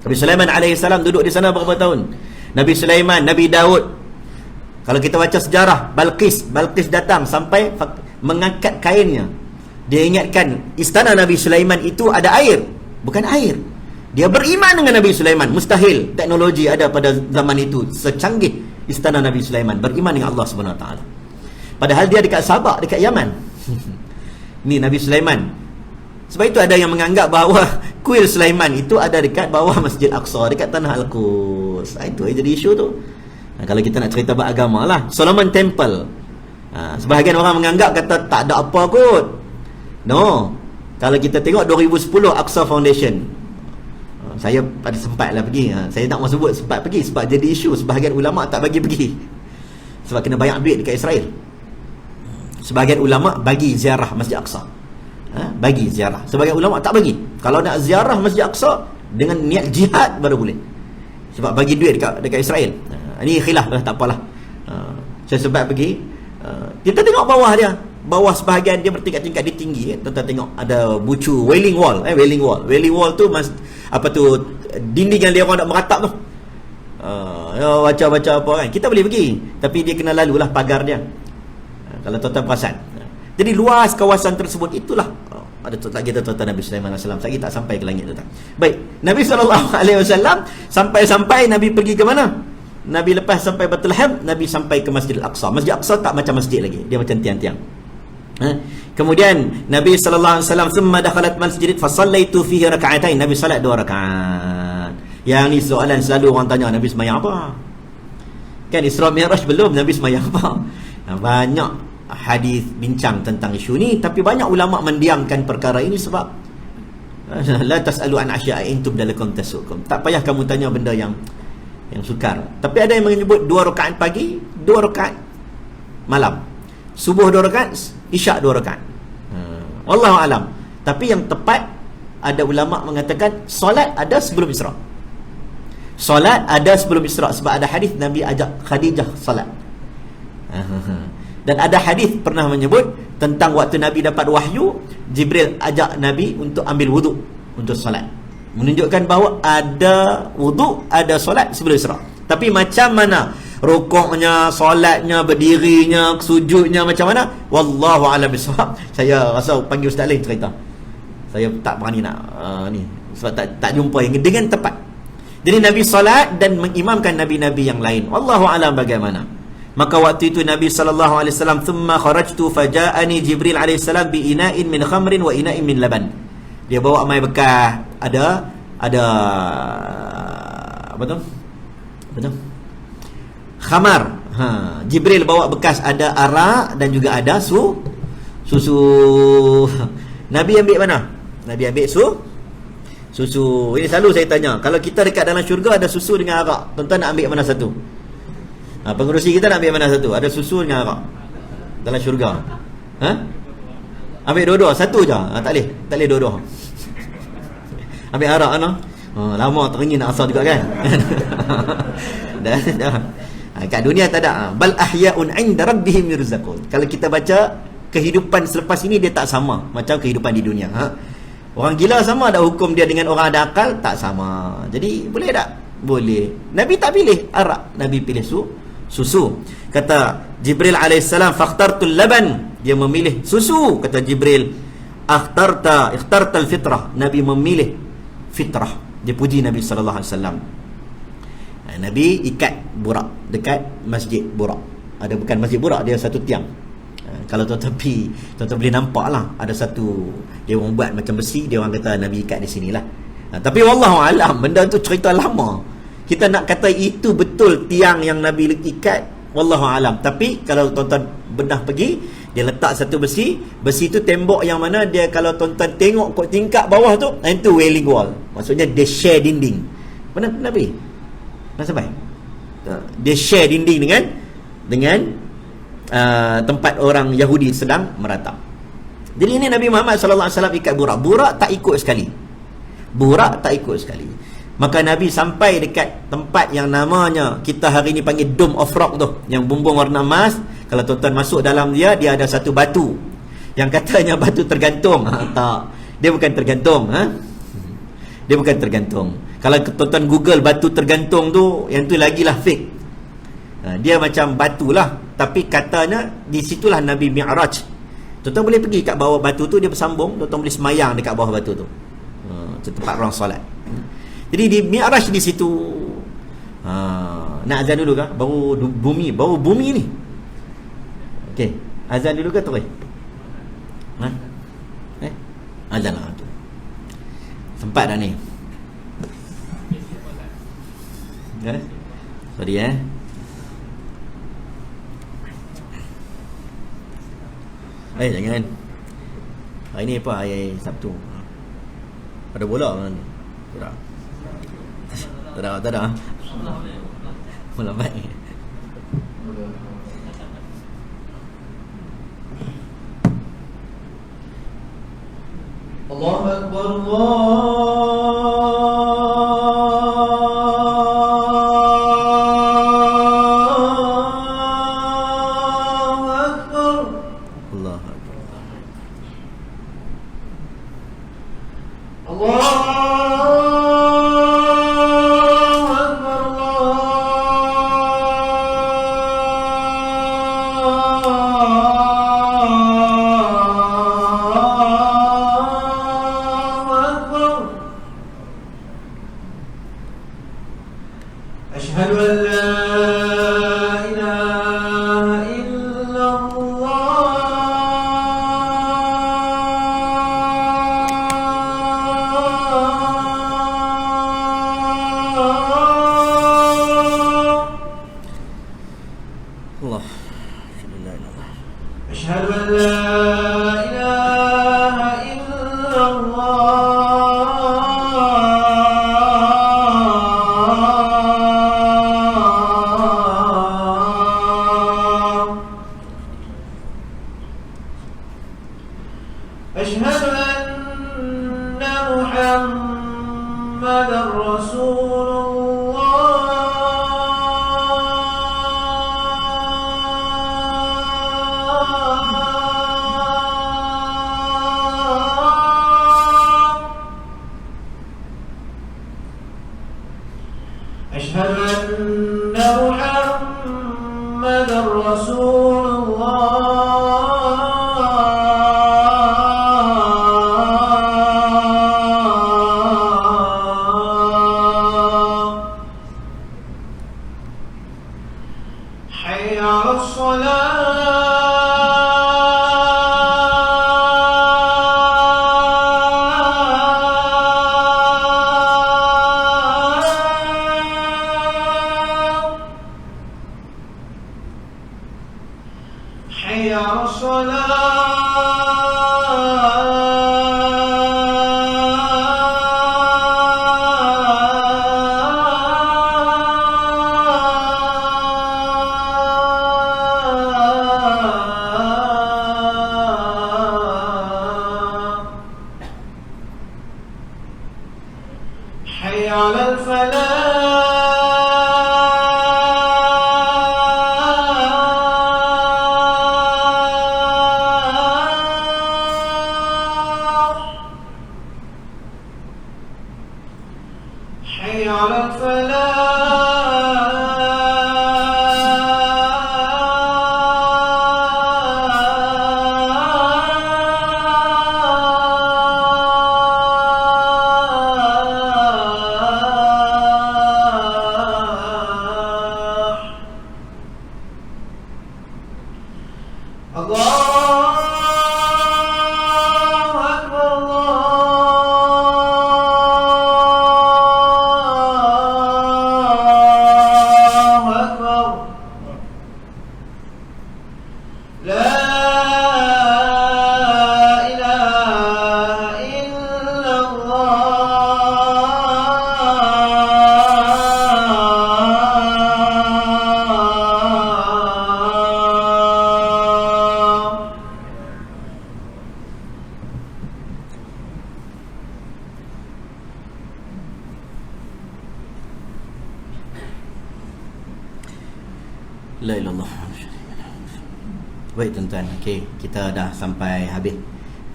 Nabi Sulaiman AS duduk di sana berapa tahun? Nabi Sulaiman, Nabi Daud. Kalau kita baca sejarah, Balqis datang sampai mengangkat kainnya. Dia ingatkan istana Nabi Sulaiman itu ada air, bukan air. Dia beriman dengan Nabi Sulaiman. Mustahil teknologi ada pada zaman itu secanggih istana Nabi Sulaiman. Beriman dengan Allah SWT. Padahal dia dekat Sabah, dekat Yaman. Ini Nabi Sulaiman. Sebab itu ada yang menganggap bahawa kuil Sulaiman itu ada dekat bawah Masjid Aqsa, dekat tanah Al-Quds. Itu jadi isu tu. Kalau kita nak cerita beragama lah, Solomon Temple. Sebahagian orang menganggap kata tak ada apa kot. No. Kalau kita tengok 2010 Aqsa Foundation. Saya ada sempat lah pergi. Saya tak mau sebut sempat pergi sebab jadi isu. Sebahagian ulama tak bagi pergi sebab kena banyak duit dekat Israel. Sebahagian ulama bagi ziarah Masjid Aqsa. Bagi ziarah. Sebagian ulama tak bagi. Kalau nak ziarah Masjid Aqsa dengan niat jihad baru boleh. Sebab bagi duit dekat Israel. Ini khilaf lah, tak apalah. Saya sempat pergi. Kita tengok bawah dia. Bawah sebahagian dia bertingkat-tingkat, dia tinggi. Tuan-tuan tengok ada bucu Wailing Wall. Wailing Wall tu dinding yang dia orang nak meratap tu. Baca-baca apa kan. Kita boleh pergi, tapi dia kena lalulah pagar dia. Kalau tuan-tuan perasan. Jadi luas kawasan tersebut itulah. Ada lagi tuan-tuan Nabi Sulaiman AS. Lagi tak sampai ke langit tuan. Baik, Nabi SAW sampai Nabi pergi ke mana? Nabi lepas sampai Bethlehem, Nabi sampai ke Masjid Al-Aqsa. Masjid Al-Aqsa tak macam masjid lagi, dia macam tiang-tiang. Kemudian Nabi SAW summa dakhalat masjid fa sallaitu fihi raka'atain. Nabi salat 2 rakaat. Yang ni soalan selalu orang tanya, Nabi sembahyang apa? Kan Isra Mi'raj belum, Nabi sembahyang apa? Banyak hadis bincang tentang isu ni, tapi banyak ulama mendiamkan perkara ini sebab la tasalu an asya'in tubdalakum tasukum. Tak payah kamu tanya benda yang sukar. Tapi ada yang menyebut 2 rakaat pagi, 2 rakaat malam. Subuh 2 rakaat, isyak 2 rakaat. Wallahu alam. Tapi yang tepat, ada ulama mengatakan solat ada sebelum Isra. Solat ada sebelum Isra sebab ada hadis Nabi ajak Khadijah solat. Dan ada hadis pernah menyebut tentang waktu Nabi dapat wahyu, Jibril ajak Nabi untuk ambil wuduk untuk solat. Menunjukkan bahawa ada wuduk, ada solat sebelum Isra. Tapi macam mana rukuknya, solatnya, berdirinya, sujudnya macam mana? Wallahu a'lam bishawab. Saya rasa panggil ustaz lain cerita. Saya tak berani nak ni sebab tak jumpa yang dengan tepat. Jadi Nabi solat dan mengimamkan nabi-nabi yang lain. Wallahu a'lam bagaimana. Maka waktu itu Nabi SAW thumma kharajtu faja'ani Jibril AS bi ina'in min khamrin wa ina'in min laban. Dia bawa mai bekas ada apa tu? Khamar. Jibril bawa bekas ada arak dan juga ada susu. Nabi ambil mana? Nabi ambil susu. Ini selalu saya tanya, kalau kita dekat dalam syurga ada susu dengan arak, tuan-tuan nak ambil mana satu? Pengurusi kita nak ambil mana satu? Ada susu dengan arak dalam syurga. Ambil dua-dua, satu je. Tak boleh dua-dua. Ambil arak ano? Lama teringin nak asal juga kan. Kat dunia tak ada. Bal ahya'un 'inda rabbihim yurzaqun. Kalau kita baca kehidupan selepas ini, dia tak sama macam kehidupan di dunia. Orang gila sama ada hukum dia dengan orang ada akal? Tak sama. Jadi boleh tak? Boleh. Nabi tak pilih arak, Nabi pilih susu. Kata Jibril AS, fakhtartul laban. Dia memilih susu. Kata Jibril, ikhtarta al-fitrah. Nabi memilih fitrah. Dia puji Nabi sallallahu alaihi wasallam. Nabi ikat Burak dekat Masjid Burak. Ada bukan Masjid Burak, dia satu tiang. Kalau tuan-tuan boleh nampak lah, ada satu, dia orang buat macam besi, dia orang kata Nabi ikat di sinilah. Tapi wallahu alam, benda tu cerita lama. Kita nak kata itu betul tiang yang Nabi ikat, wallahu alam. Tapi kalau tuan-tuan bedah pergi, dia letak satu besi tu tembok yang mana dia, kalau tuan-tuan tengok kat tingkat bawah tu, itu wailing wall. Maksudnya dia share dinding. Mana Nabi? Nak sampai? Dia share dinding dengan tempat orang Yahudi sedang meratap. Jadi ini Nabi Muhammad sallallahu alaihi wasallam ikat Burak. Burak tak ikut sekali. Maka Nabi sampai dekat tempat yang namanya kita hari ni panggil Dome of Rock tu, yang bumbung warna emas. Kalau tuan-tuan masuk dalam dia ada satu batu yang katanya batu tergantung. Tak, dia bukan tergantung. Dia bukan tergantung. Kalau tuan-tuan Google batu tergantung tu, yang tu lagilah fake. Dia macam batu lah, tapi katanya di situlah Nabi Mi'raj. Tuan-tuan boleh pergi kat bawah batu tu, dia bersambung, tuan-tuan boleh semayang dekat bawah batu tu. Itu tempat orang solat. Jadi di Mi'raj di situ. Nak azan dulu kah? Baru bumi ni. Okey, azan dulu ke tu? Azan lah tu. Sempat dah ni. Sorry jangan. Hari ni apa? Hari Sabtu. Ada bola mana ni? Tak ada. Bola baik. Allahu Akbar, Asyhadu an la ilaha illallah. Asyhadu an la ilaha illallah. Asyhadu anna Muhammadar Rasulullah. Asyhadu anna Muhammadar Rasulullah. Hayya 'alas salah. Hayya 'alas salah. Hayya 'alal falah. Hayya 'alal falah. La ilallah. Baik tuan-tuan, okey, kita dah sampai habis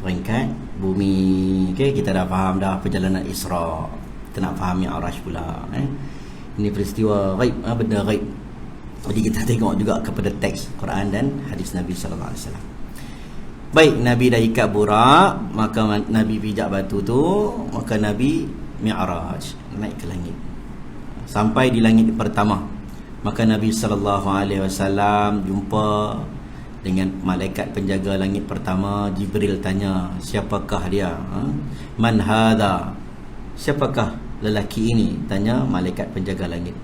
peringkat bumi. Okey, kita dah faham dah perjalanan Isra. Kita nak faham Mi'raj pula, Ini peristiwa ghaib, benda ghaib. Jadi kita tengok juga kepada teks Quran dan hadis Nabi sallallahu alaihi wasallam. Baik, Nabi dah ikat burak, maka Nabi pijak batu tu, maka Nabi Mi'raj, naik ke langit. Sampai di langit pertama, maka Nabi sallallahu alaihi wasallam jumpa dengan malaikat penjaga langit pertama. Jibril tanya, siapakah dia? Man hadha? Siapakah lelaki ini? Tanya malaikat penjaga langit.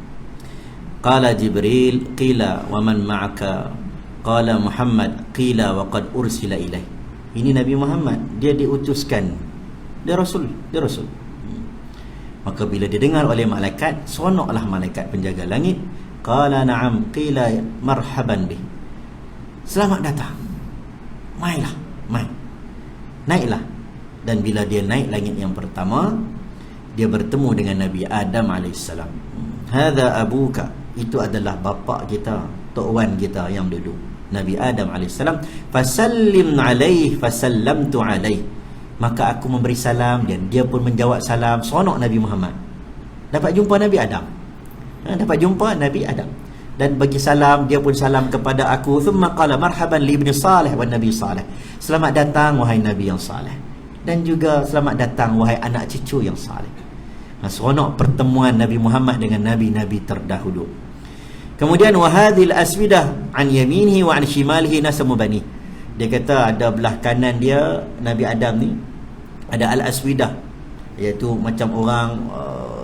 Qala Jibril, qila wa man ma'aka? Qala Muhammad, qila wa qad ursila ilaih. Ini Nabi Muhammad, dia diutuskan, dia Rasul. Maka bila didengar oleh malaikat, seronoklah malaikat penjaga langit. Qala na'am, qila marhaban bih. Selamat datang. Mailah, mai. Naiklah. Dan bila dia naik langit yang pertama, dia bertemu dengan Nabi Adam AS. Hadha abuka, itu adalah bapa kita, tok wan kita yang dulu, Nabi Adam AS. Fasallim alaih, fasallamtu alaih. Maka aku memberi salam dan dia pun menjawab salam. Seronok Nabi Muhammad dapat jumpa Nabi Adam. Dapat jumpa Nabi Adam dan bagi salam, dia pun salam kepada aku. Thumma qala marhaban li ibni Salih wa Nabi Salih. Selamat datang wahai Nabi yang saleh, dan juga selamat datang wahai anak cucu yang saleh. Seronok pertemuan Nabi Muhammad dengan nabi-nabi terdahulu. Kemudian wahadhil aswidah an yaminihi wa an shimalihi nasamu bani. Dia kata ada belah kanan dia Nabi Adam ni ada al-aswidah, iaitu macam orang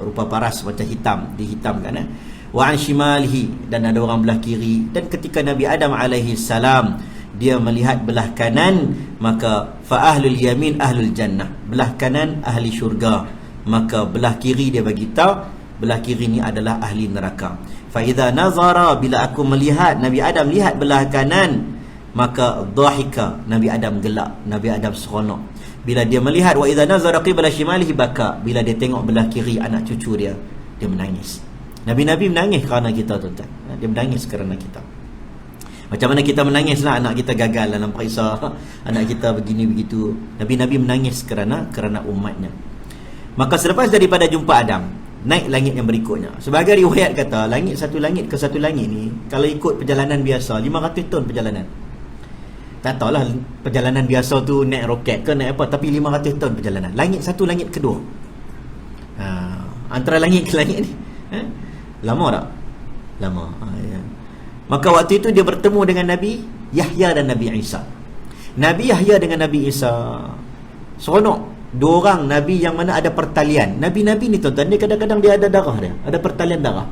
rupa paras, macam hitam, dihitamkan, wa an shimalihi, dan ada orang belah kiri. Dan ketika Nabi Adam alaihi salam dia melihat belah kanan, maka fa ahlul yamin ahlul jannah, belah kanan ahli syurga, maka belah kiri dia bagi tahu belah kiri ni adalah ahli neraka. Fa idza nazara, bila aku melihat Nabi Adam lihat belah kanan, maka dhahika, Nabi Adam gelak, Nabi Adam seronok. Bila dia melihat wa idza nazara qibla shimalihi baka, bila dia tengok belah kiri anak cucu dia menangis. Nabi-nabi menangis kerana kita, tuan-tuan. Dia menangis kerana kita. Macam mana kita menangislah anak kita gagal dalam periksa, anak kita begini begitu. Nabi-nabi menangis kerana umatnya. Maka selepas daripada jumpa Adam, naik langit yang berikutnya. Sebagai riwayat kata, satu langit ke satu langit ni, kalau ikut perjalanan biasa 500 tahun perjalanan. Tak tahulah perjalanan biasa tu naik roket ke naik apa, tapi 500 tahun perjalanan. Langit satu, langit kedua. Antara langit ke langit ni, lama tak? Lama. Ya. Maka waktu itu dia bertemu dengan Nabi Yahya dan Nabi Isa. Nabi Yahya dengan Nabi Isa seronok. Dua orang Nabi yang mana ada pertalian. Nabi-Nabi ni, tuan-tuan, dia kadang-kadang dia ada darah dia, ada pertalian darah.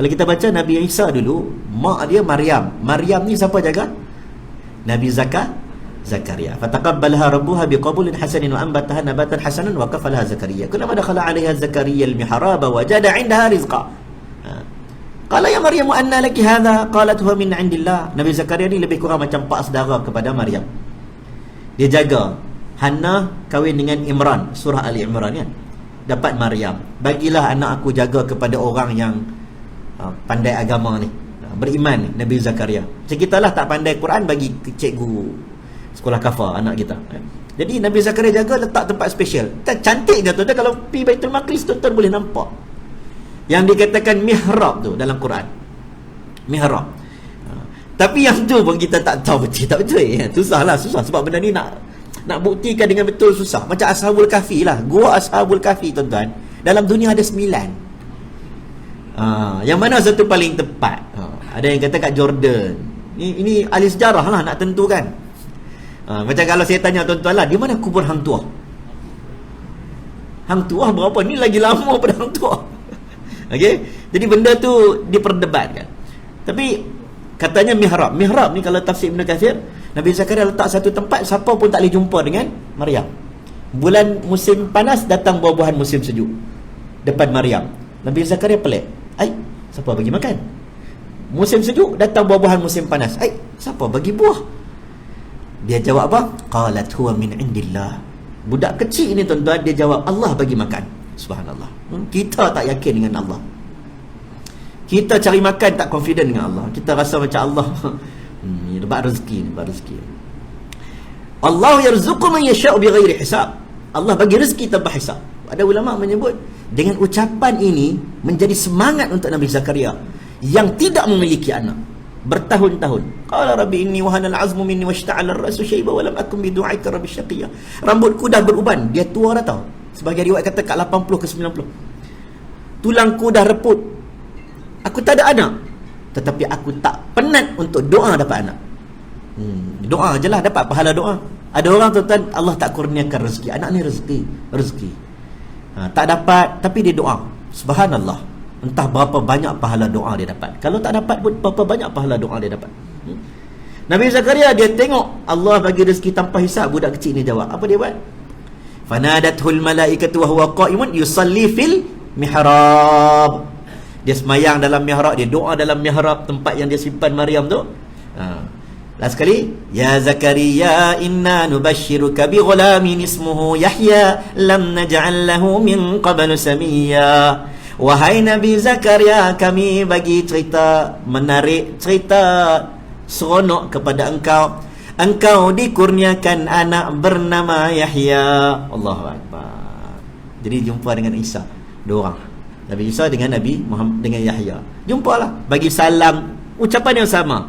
Kalau kita baca Nabi Isa dulu, mak dia Maryam. Maryam ni siapa jaga? Nabi Zakaria. Fataqabbalaha rabbuha biqabulin hasanin wa anbataha nabatan hasanan wa kafalaha Zakaria. Kullama dakhala 'alaiha Zakaria al-mihrab wajada 'indaha rizqa. Qala ya Maryam anna laki hadha? Qalat huwa min 'indillah. Nabi Zakaria ni lebih kurang macam pak saudara kepada Maryam. Dia jaga Hannah kahwin dengan Imran, surah Ali Imran kan. Dapat Maryam. Bagilah anak aku jaga kepada orang yang pandai agama ni, beriman ni, Nabi Zakaria. Macam kita lah tak pandai Quran, bagi cikgu sekolah kafar anak kita. Jadi Nabi Zakaria jaga, letak tempat special. Cantik dia, tuan-tuan. Kalau pergi Baitul Maqdis, tuan-tuan boleh nampak yang dikatakan mihrab tu dalam Quran. Mihrab. Tapi yang tu pun kita tak tahu betul tak betul. Susah sebab benda ni nak buktikan dengan betul susah. Macam Ashabul Kahfi lah. Gua Ashabul Kahfi, tuan-tuan, dalam dunia ada 9. Yang mana satu paling tepat? Ada yang kata kat Jordan. Ini ahli sejarah lah nak tentukan. Macam kalau saya tanya tuan-tuan lah, di mana kubur Hang Tuah? Hang Tuah berapa? Ni lagi lama pada Hang Tuah. Okey? Jadi benda tu diperdebatkan. Tapi katanya mihrab. Mihrab ni kalau tafsir Ibn Kathir, Nabi Zakaria letak satu tempat, siapa pun tak boleh jumpa dengan Maryam. Bulan musim panas, datang buah-buahan musim sejuk depan Maryam. Nabi Zakaria pelik. Siapa bagi makan? Musim sejuk, datang buah-buahan musim panas. Siapa bagi buah? Dia jawab apa? Qalat huwa min indillah. Budak kecil ni, tuan-tuan, dia jawab Allah bagi makan. Subhanallah. Kita tak yakin dengan Allah. Kita cari makan tak confident dengan Allah. Kita rasa macam Allah dapat rezeki. Allah yarzuqu man yasha'u bighairi hisab. Allah bagi rezeki tanpa hisab. Ada ulama menyebut dengan ucapan ini menjadi semangat untuk Nabi Zakaria yang tidak memiliki anak bertahun-tahun. Qala rabbi inni wahana al-'azmu minni washta'ala ar-ra'su shayba wa lam akun bi du'aika rabbi syaqiyya. Rambutku dah beruban, dia tua dah tau. Sebagai riwayat kata kat 80 ke 90. Tulangku dah reput. Aku tak ada anak, tetapi aku tak penat untuk doa dapat anak. Doa je lah dapat pahala doa. Ada orang tuan-tuan, Allah tak kurniakan rezeki. Anak ni rezeki. Tak dapat, tapi dia doa. Subhanallah. Entah berapa banyak pahala doa dia dapat. Kalau tak dapat pun berapa banyak pahala doa dia dapat. Nabi Zakaria dia tengok Allah bagi rezeki tanpa hisab. Budak kecil ni jawab. Apa dia buat? Fanadathul malaikatu wa huwa qa'imun yusalli fil mihrab. Dia semayang dalam mihrab, dia doa dalam mihrab, tempat yang dia simpan Maryam tu. Last sekali, ya Zakaria inna nubashshiruka bi ghulamin ismuhu Yahya lam naj'al lahu min qablu samiyya. Wahai Nabi Zakaria, kami bagi cerita menarik, cerita seronok kepada engkau. Engkau dikurniakan anak bernama Yahya. Allahu Akbar. Jadi jumpa dengan Isa, dua orang. Nabi Isa dengan Nabi Muhammad dengan Yahya. Jumpalah, bagi salam, ucapan yang sama.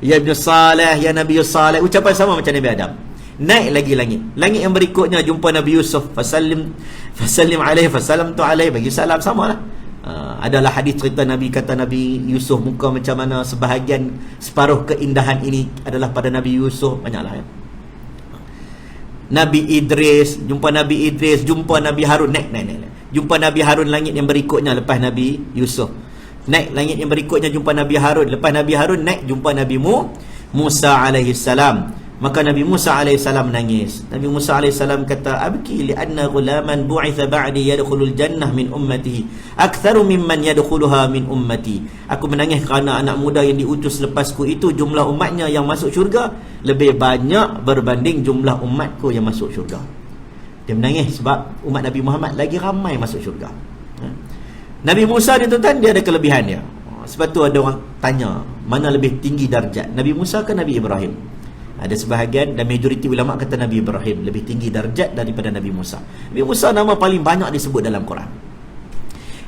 Ya Ibn Saleh, ya Nabi Saleh, ucapan sama macam Nabi Adam. Naik lagi langit. Langit yang berikutnya jumpa Nabi Yusuf, fasallim alaihi fasallamtu alaihi, bagi salam, samalah. Adalah hadis cerita Nabi, kata Nabi Yusuf muka macam mana, separuh keindahan ini adalah pada Nabi Yusuf. Banyaklah ya. Nabi Idris, jumpa Nabi Idris, jumpa Nabi Harun, naik. Jumpa Nabi Harun langit yang berikutnya lepas Nabi Yusuf. Naik langit yang berikutnya jumpa Nabi Harun. Lepas Nabi Harun naik jumpa Nabi Musa alaihi salam. Maka Nabi Musa alaihi salam menangis. Nabi Musa alaihi salam kata, abki li'anna ghulaman bu'itha ba'di yadkhulul jannah min ummati aktsaru mimman yadkhuluha min ummati. Aku menangis kerana anak muda yang diutus lepasku itu jumlah umatnya yang masuk syurga lebih banyak berbanding jumlah umatku yang masuk syurga. Dia menangis sebab umat Nabi Muhammad lagi ramai masuk syurga. Nabi Musa ni tuan-tuan, dia ada kelebihan dia. Sebab tu ada orang tanya, mana lebih tinggi darjat, Nabi Musa ke Nabi Ibrahim? Ada sebahagian dan majoriti ulama kata Nabi Ibrahim lebih tinggi darjat daripada Nabi Musa. Nabi Musa nama paling banyak disebut dalam Quran.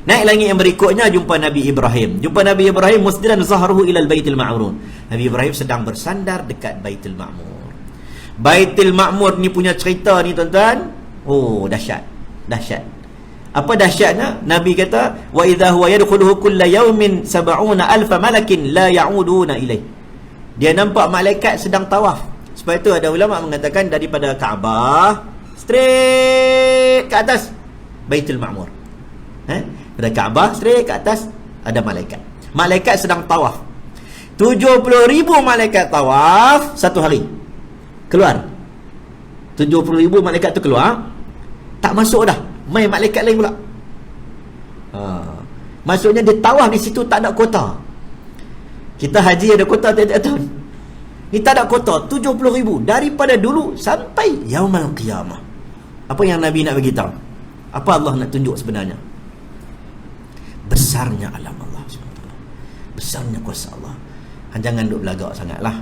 Naik langit yang berikutnya jumpa Nabi Ibrahim. Jumpa Nabi Ibrahim musdiran zahruhu ilal baitil ma'mur. Nabi Ibrahim sedang bersandar dekat Baitul Ma'mur. Baitul Ma'mur ni punya cerita ni tuan-tuan, oh dahsyat. Apa dahsyatnya? Nabi kata, wa idza huwa yadkhuluhu kulla yawmin 70,000 malakin la ya'uduna ilaih. Dia nampak malaikat sedang tawaf. Sebab itu ada ulama mengatakan daripada Kaabah straight ke atas Baitul Ma'mur. Dari Kaabah straight ke atas ada malaikat. Malaikat sedang tawaf. 70,000 malaikat tawaf satu hari. Keluar. 70,000 malaikat tu keluar. Tak masuk dah. Mai malaikat lain pula. Maksudnya dia tawaf di situ tak ada kota. Kita haji ada kota tiap-tiap tahun. Ni tak ada kota. 70,000 daripada dulu sampai Yaumul Qiyamah. Apa yang Nabi nak bagi tahu? Apa Allah nak tunjuk sebenarnya? Besarnya alam Allah SWT. Besarnya kuasa Allah. Jangan duk belagak sangatlah.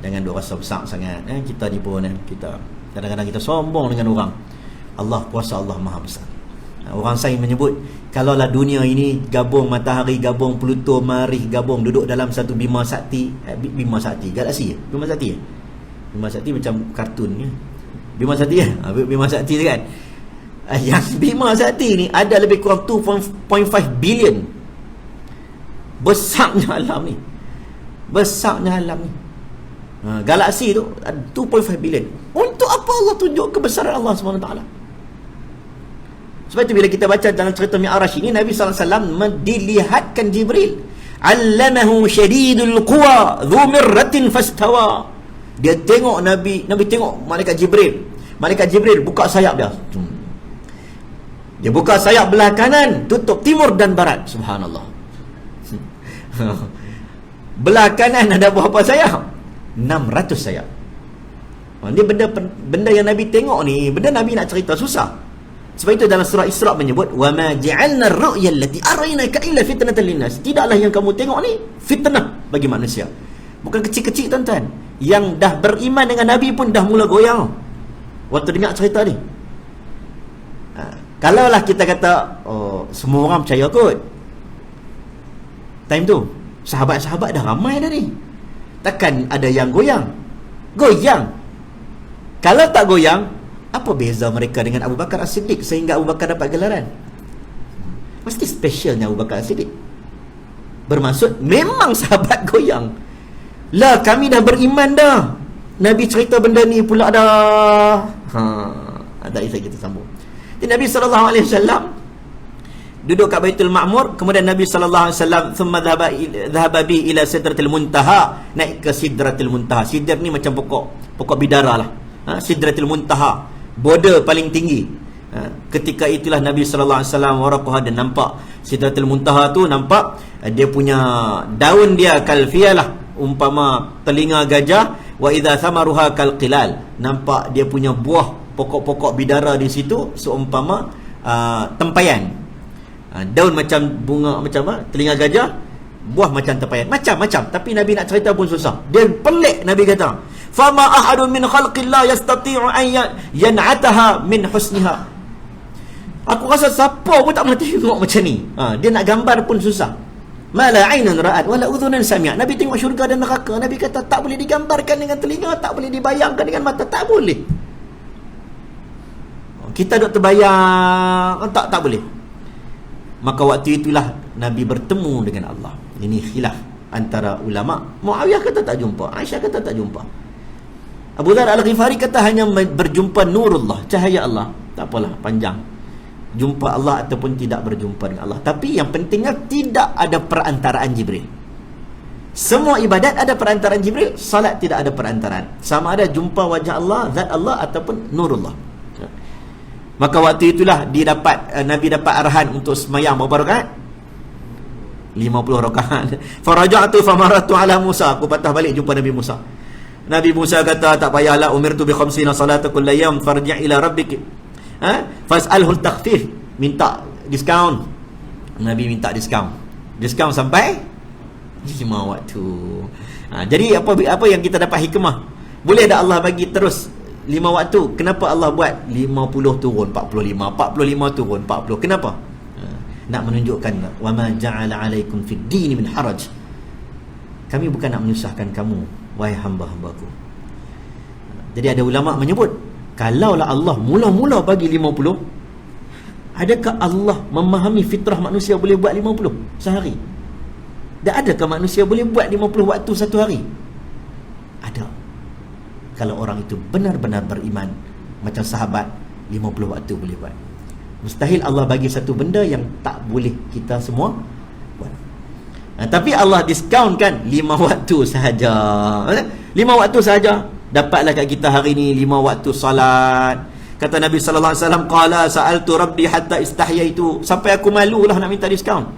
Jangan duk rasa besar sangat. Kita ni pun kita kadang-kadang kita sombong dengan orang. Allah, kuasa Allah maha besar. Orang sains menyebut, kalaulah dunia ini gabung matahari, gabung Pluto, Marikh, gabung duduk dalam satu Bima Sakti, galaksi Bima Sakti. Bima Sakti macam kartun ya. Bima Sakti Bima Sakti tu kan. Yang Bima Sakti ni ada lebih kurang 2.5 billion. Besarnya alam ni. Galaksi tu 2.5 billion. Untuk apa Allah tunjuk kebesaran Allah SWT? Sebab itu bila kita baca dalam cerita Mi'raj ini, Nabi SAW dilihatkan Jibril. Allamahu syadidul quwa dhu mirratin fastawa. Dia tengok Nabi tengok malaikat Jibril. Malaikat Jibril buka sayap dia. Dia buka sayap belah kanan, tutup timur dan barat. Subhanallah. Belah kanan ada berapa sayap? 600 sayap. Ini benda yang Nabi tengok ni, benda Nabi nak cerita susah. Sebab itu dalam surah Isra menyebut wa ma ja'alna ar-ru'ya allati araynaka illa fitnatan lin-nas. Tidaklah yang kamu tengok ni fitnah bagi manusia. Bukan kecil-kecil tuan-tuan. Yang dah beriman dengan Nabi pun dah mula goyang waktu dengar cerita ni. Kalaulah kita kata semua orang percaya kot, time tu sahabat-sahabat dah ramai dah ni, takkan ada yang goyang. Kalau tak goyang, apa beza mereka dengan Abu Bakar As-Siddiq sehingga Abu Bakar dapat gelaran? Mesti specialnya Abu Bakar As-Siddiq. Bermaksud memang sahabat goyang. Lah kami dah beriman dah, Nabi cerita benda ni pula dah. Tak kisah kita sambung. Jadi Nabi SAW duduk kat Baitul Ma'mur, kemudian Nabi SAW thumma dhahaba bi ila Sidratil Muntaha, naik ke Sidratil Muntaha. Sidr ni macam pokok bidara lah. Sidratil Muntaha, border paling tinggi. Ketika itulah Nabi SAW waraqaha, dan nampak Sidratil Muntaha tu, nampak dia punya daun dia kalfiyalah, umpama telinga gajah, wa idza thamaruha kalqilal, nampak dia punya buah pokok-pokok bidara di situ seumpama tempayan. Daun macam bunga, macam telinga gajah, buah macam tempayan, macam-macam. Tapi Nabi nak cerita pun susah. Dia pelik. Nabi kata, fama ahadun min khalqillah yastati'u an yan'ataha min husniha. Aku rasa siapa pun tak boleh tengok macam ni. Dia nak gambar pun susah. Mala ainun ra'at wala udhunan sami'at. Nabi tengok syurga dan neraka, Nabi kata tak boleh digambarkan dengan telinga, tak boleh dibayangkan dengan mata, tak boleh. Kita duk terbayang, tak boleh. Maka waktu itulah Nabi bertemu dengan Allah. Ini khilaf antara ulama. Muawiyah kata tak jumpa, Aisyah kata tak jumpa, Abu Dzar Al-Ghifari kata hanya berjumpa nurullah, cahaya Allah. Tak apalah, panjang jumpa Allah ataupun tidak berjumpa dengan Allah. Tapi yang pentingnya tidak ada perantaraan Jibril. Semua ibadat ada perantaraan Jibril, salat tidak ada perantaraan. Sama ada jumpa wajah Allah, zat Allah ataupun nurullah. Maka waktu itulah Nabi dapat arahan untuk semayang berapa rakaat? 50 rakaat. Faraja'tu famaratu ala Musa, aku patah balik jumpa Nabi Musa. Nabi Musa kata, tak payahlah, umirtu bi khamsina salata kulli yawm farji' ila rabbik fas'alhu al-takhfif, minta diskaun. Nabi minta diskaun sampai 5 waktu. Jadi apa yang kita dapat hikmah? Boleh tak Allah bagi terus 5 waktu? Kenapa Allah buat 50 turun 45, 45 turun 40? Kenapa? Nak menunjukkan, wa ma ja'ala 'alaikum fid din min haraj. Kami bukan nak menyusahkan kamu, wahai hamba-hambaku. Jadi ada ulama menyebut, kalaulah Allah mula-mula bagi 50, adakah Allah memahami fitrah manusia boleh buat 50 sehari? Dan adakah manusia boleh buat 50 waktu satu hari? Ada. Kalau orang itu benar-benar beriman, macam sahabat, 50 waktu boleh buat. Mustahil Allah bagi satu benda yang tak boleh kita semua buat. Tapi Allah diskaunkan 5 waktu sahaja. 5 waktu sahaja. Dapatlah kat kita hari ni 5 waktu salat. Kata Nabi sallallahu alaihi wasallam, qala sa'altu rabbi hatta istahyaitu, sampai aku malulah nak minta diskaun.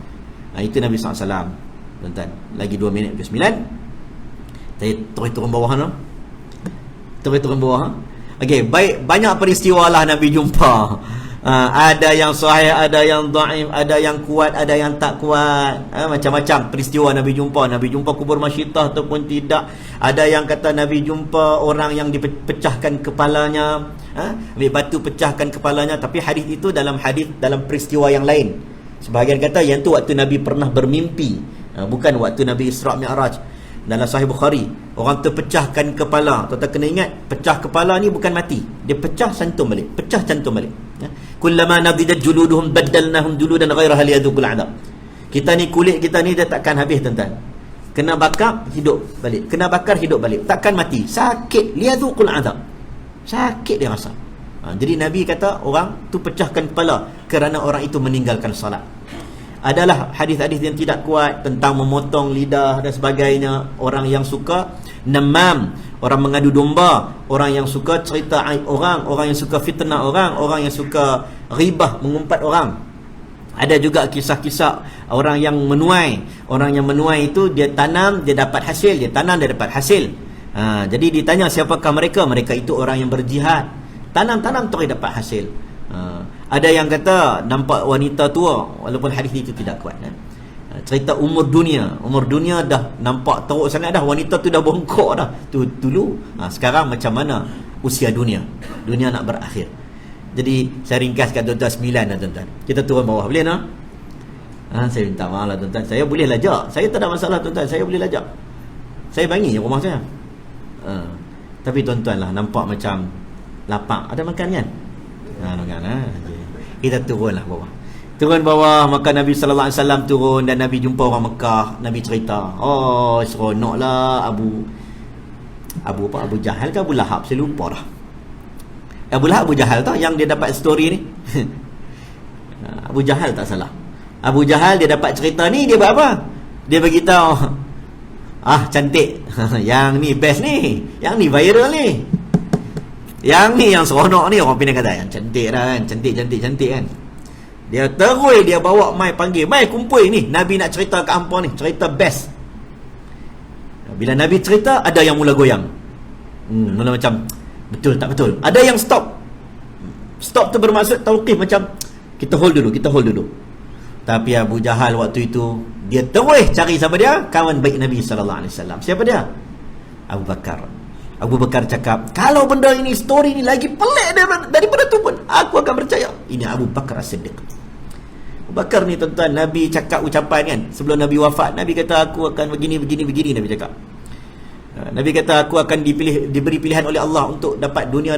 Itu Nabi sallallahu alaihi wasallam. Tuan-tuan, lagi 2 minit ke 9. Saya turun bawah no. Turun bawah. Okey, baik, banyak peristiwa lah Nabi jumpa. Ada yang sahih, ada yang dhaif, ada yang kuat, ada yang tak kuat. Macam-macam peristiwa Nabi jumpa. Nabi jumpa kubur Masyitah ataupun tidak. Ada yang kata Nabi jumpa orang yang dipecahkan kepalanya, ambil batu pecahkan kepalanya. Tapi hadis itu dalam peristiwa yang lain. Sebahagian kata yang tu waktu Nabi pernah bermimpi, bukan waktu Nabi Isra' Mi'raj. Dalam Sahih Bukhari, orang terpecahkan kepala. Tuan-tuan kena ingat, pecah kepala ni bukan mati, dia pecah cantum balik, pecah cantum balik. Kullama nadidat juluduhum baddalnahum juludan ghairaha liyadhuqul 'adab. Kita ni, kulit kita ni dia takkan habis tuan-tuan. Kena bakar hidup balik, kena bakar hidup balik, takkan mati. Sakit, liyadhuqul 'adab. Sakit dia rasa. Jadi Nabi kata orang tu pecahkan kepala kerana orang itu meninggalkan salat. Adalah hadis-hadis yang tidak kuat tentang memotong lidah dan sebagainya. Orang yang suka namam, orang mengadu domba, orang yang suka cerita aib orang, orang yang suka fitnah orang, orang yang suka ghibah, mengumpat orang. Ada juga kisah-kisah orang yang menuai. Orang yang menuai itu dia tanam, dia dapat hasil, dia tanam, dia dapat hasil. Jadi ditanya siapakah mereka? Mereka itu orang yang berjihad. Tanam-tanam terus dapat hasil. Ada yang kata nampak wanita tua, walaupun hadis itu tidak kuat. Cerita umur dunia dah nampak teruk sangat dah, wanita tu dah bongkok dah tu dulu. Sekarang macam mana usia dunia nak berakhir. Jadi saya ringkaskan tuan-tuan 9 dah tuan-tuan. Kita turun bawah boleh tak? Saya minta maaf lah tuan-tuan. Saya boleh lajak, saya tak ada masalah tuan-tuan, saya boleh lajak. Saya bangi rumah saya. Tapi tuan-tuan lah nampak macam lapar. Ada makan kan? Makan Kita turunlah bawah. Turun bawah, maka Nabi sallallahu alaihi wasallam turun dan Nabi jumpa orang Mekah. Nabi cerita, oh seronoklah Abu Jahal ke Abu Lahab, saya lupa dah. Abu Jahal tak yang dia dapat story ni. Abu Jahal tak salah. Abu Jahal dia dapat cerita ni, dia buat apa? Dia beritahu, cantik. Yang ni best ni, yang ni viral ni, yang ni yang seronok ni. Orang Penang kata yang cantik dah kan, cantik kan. Dia terus dia bawa mai panggil, mai kumpul ni, Nabi nak cerita kat hangpa ni, cerita best. Bila Nabi cerita, ada yang mula goyang. Mula macam betul tak betul. Ada yang stop tu bermaksud tauqif, macam kita hold dulu. Tapi Abu Jahal waktu itu dia terus cari siapa dia? Kawan baik Nabi SAW. Siapa dia? Abu Bakar. Abu Bakar cakap, kalau benda ini, story ni lagi pelik daripada tu pun, aku akan percaya. Ini Abu Bakar As-Siddiq. Abu Bakar ni tuan-tuan, Nabi cakap ucapan kan, sebelum Nabi wafat, Nabi kata aku akan begini, Nabi cakap. Nabi kata aku akan diberi pilihan oleh Allah untuk dapat dunia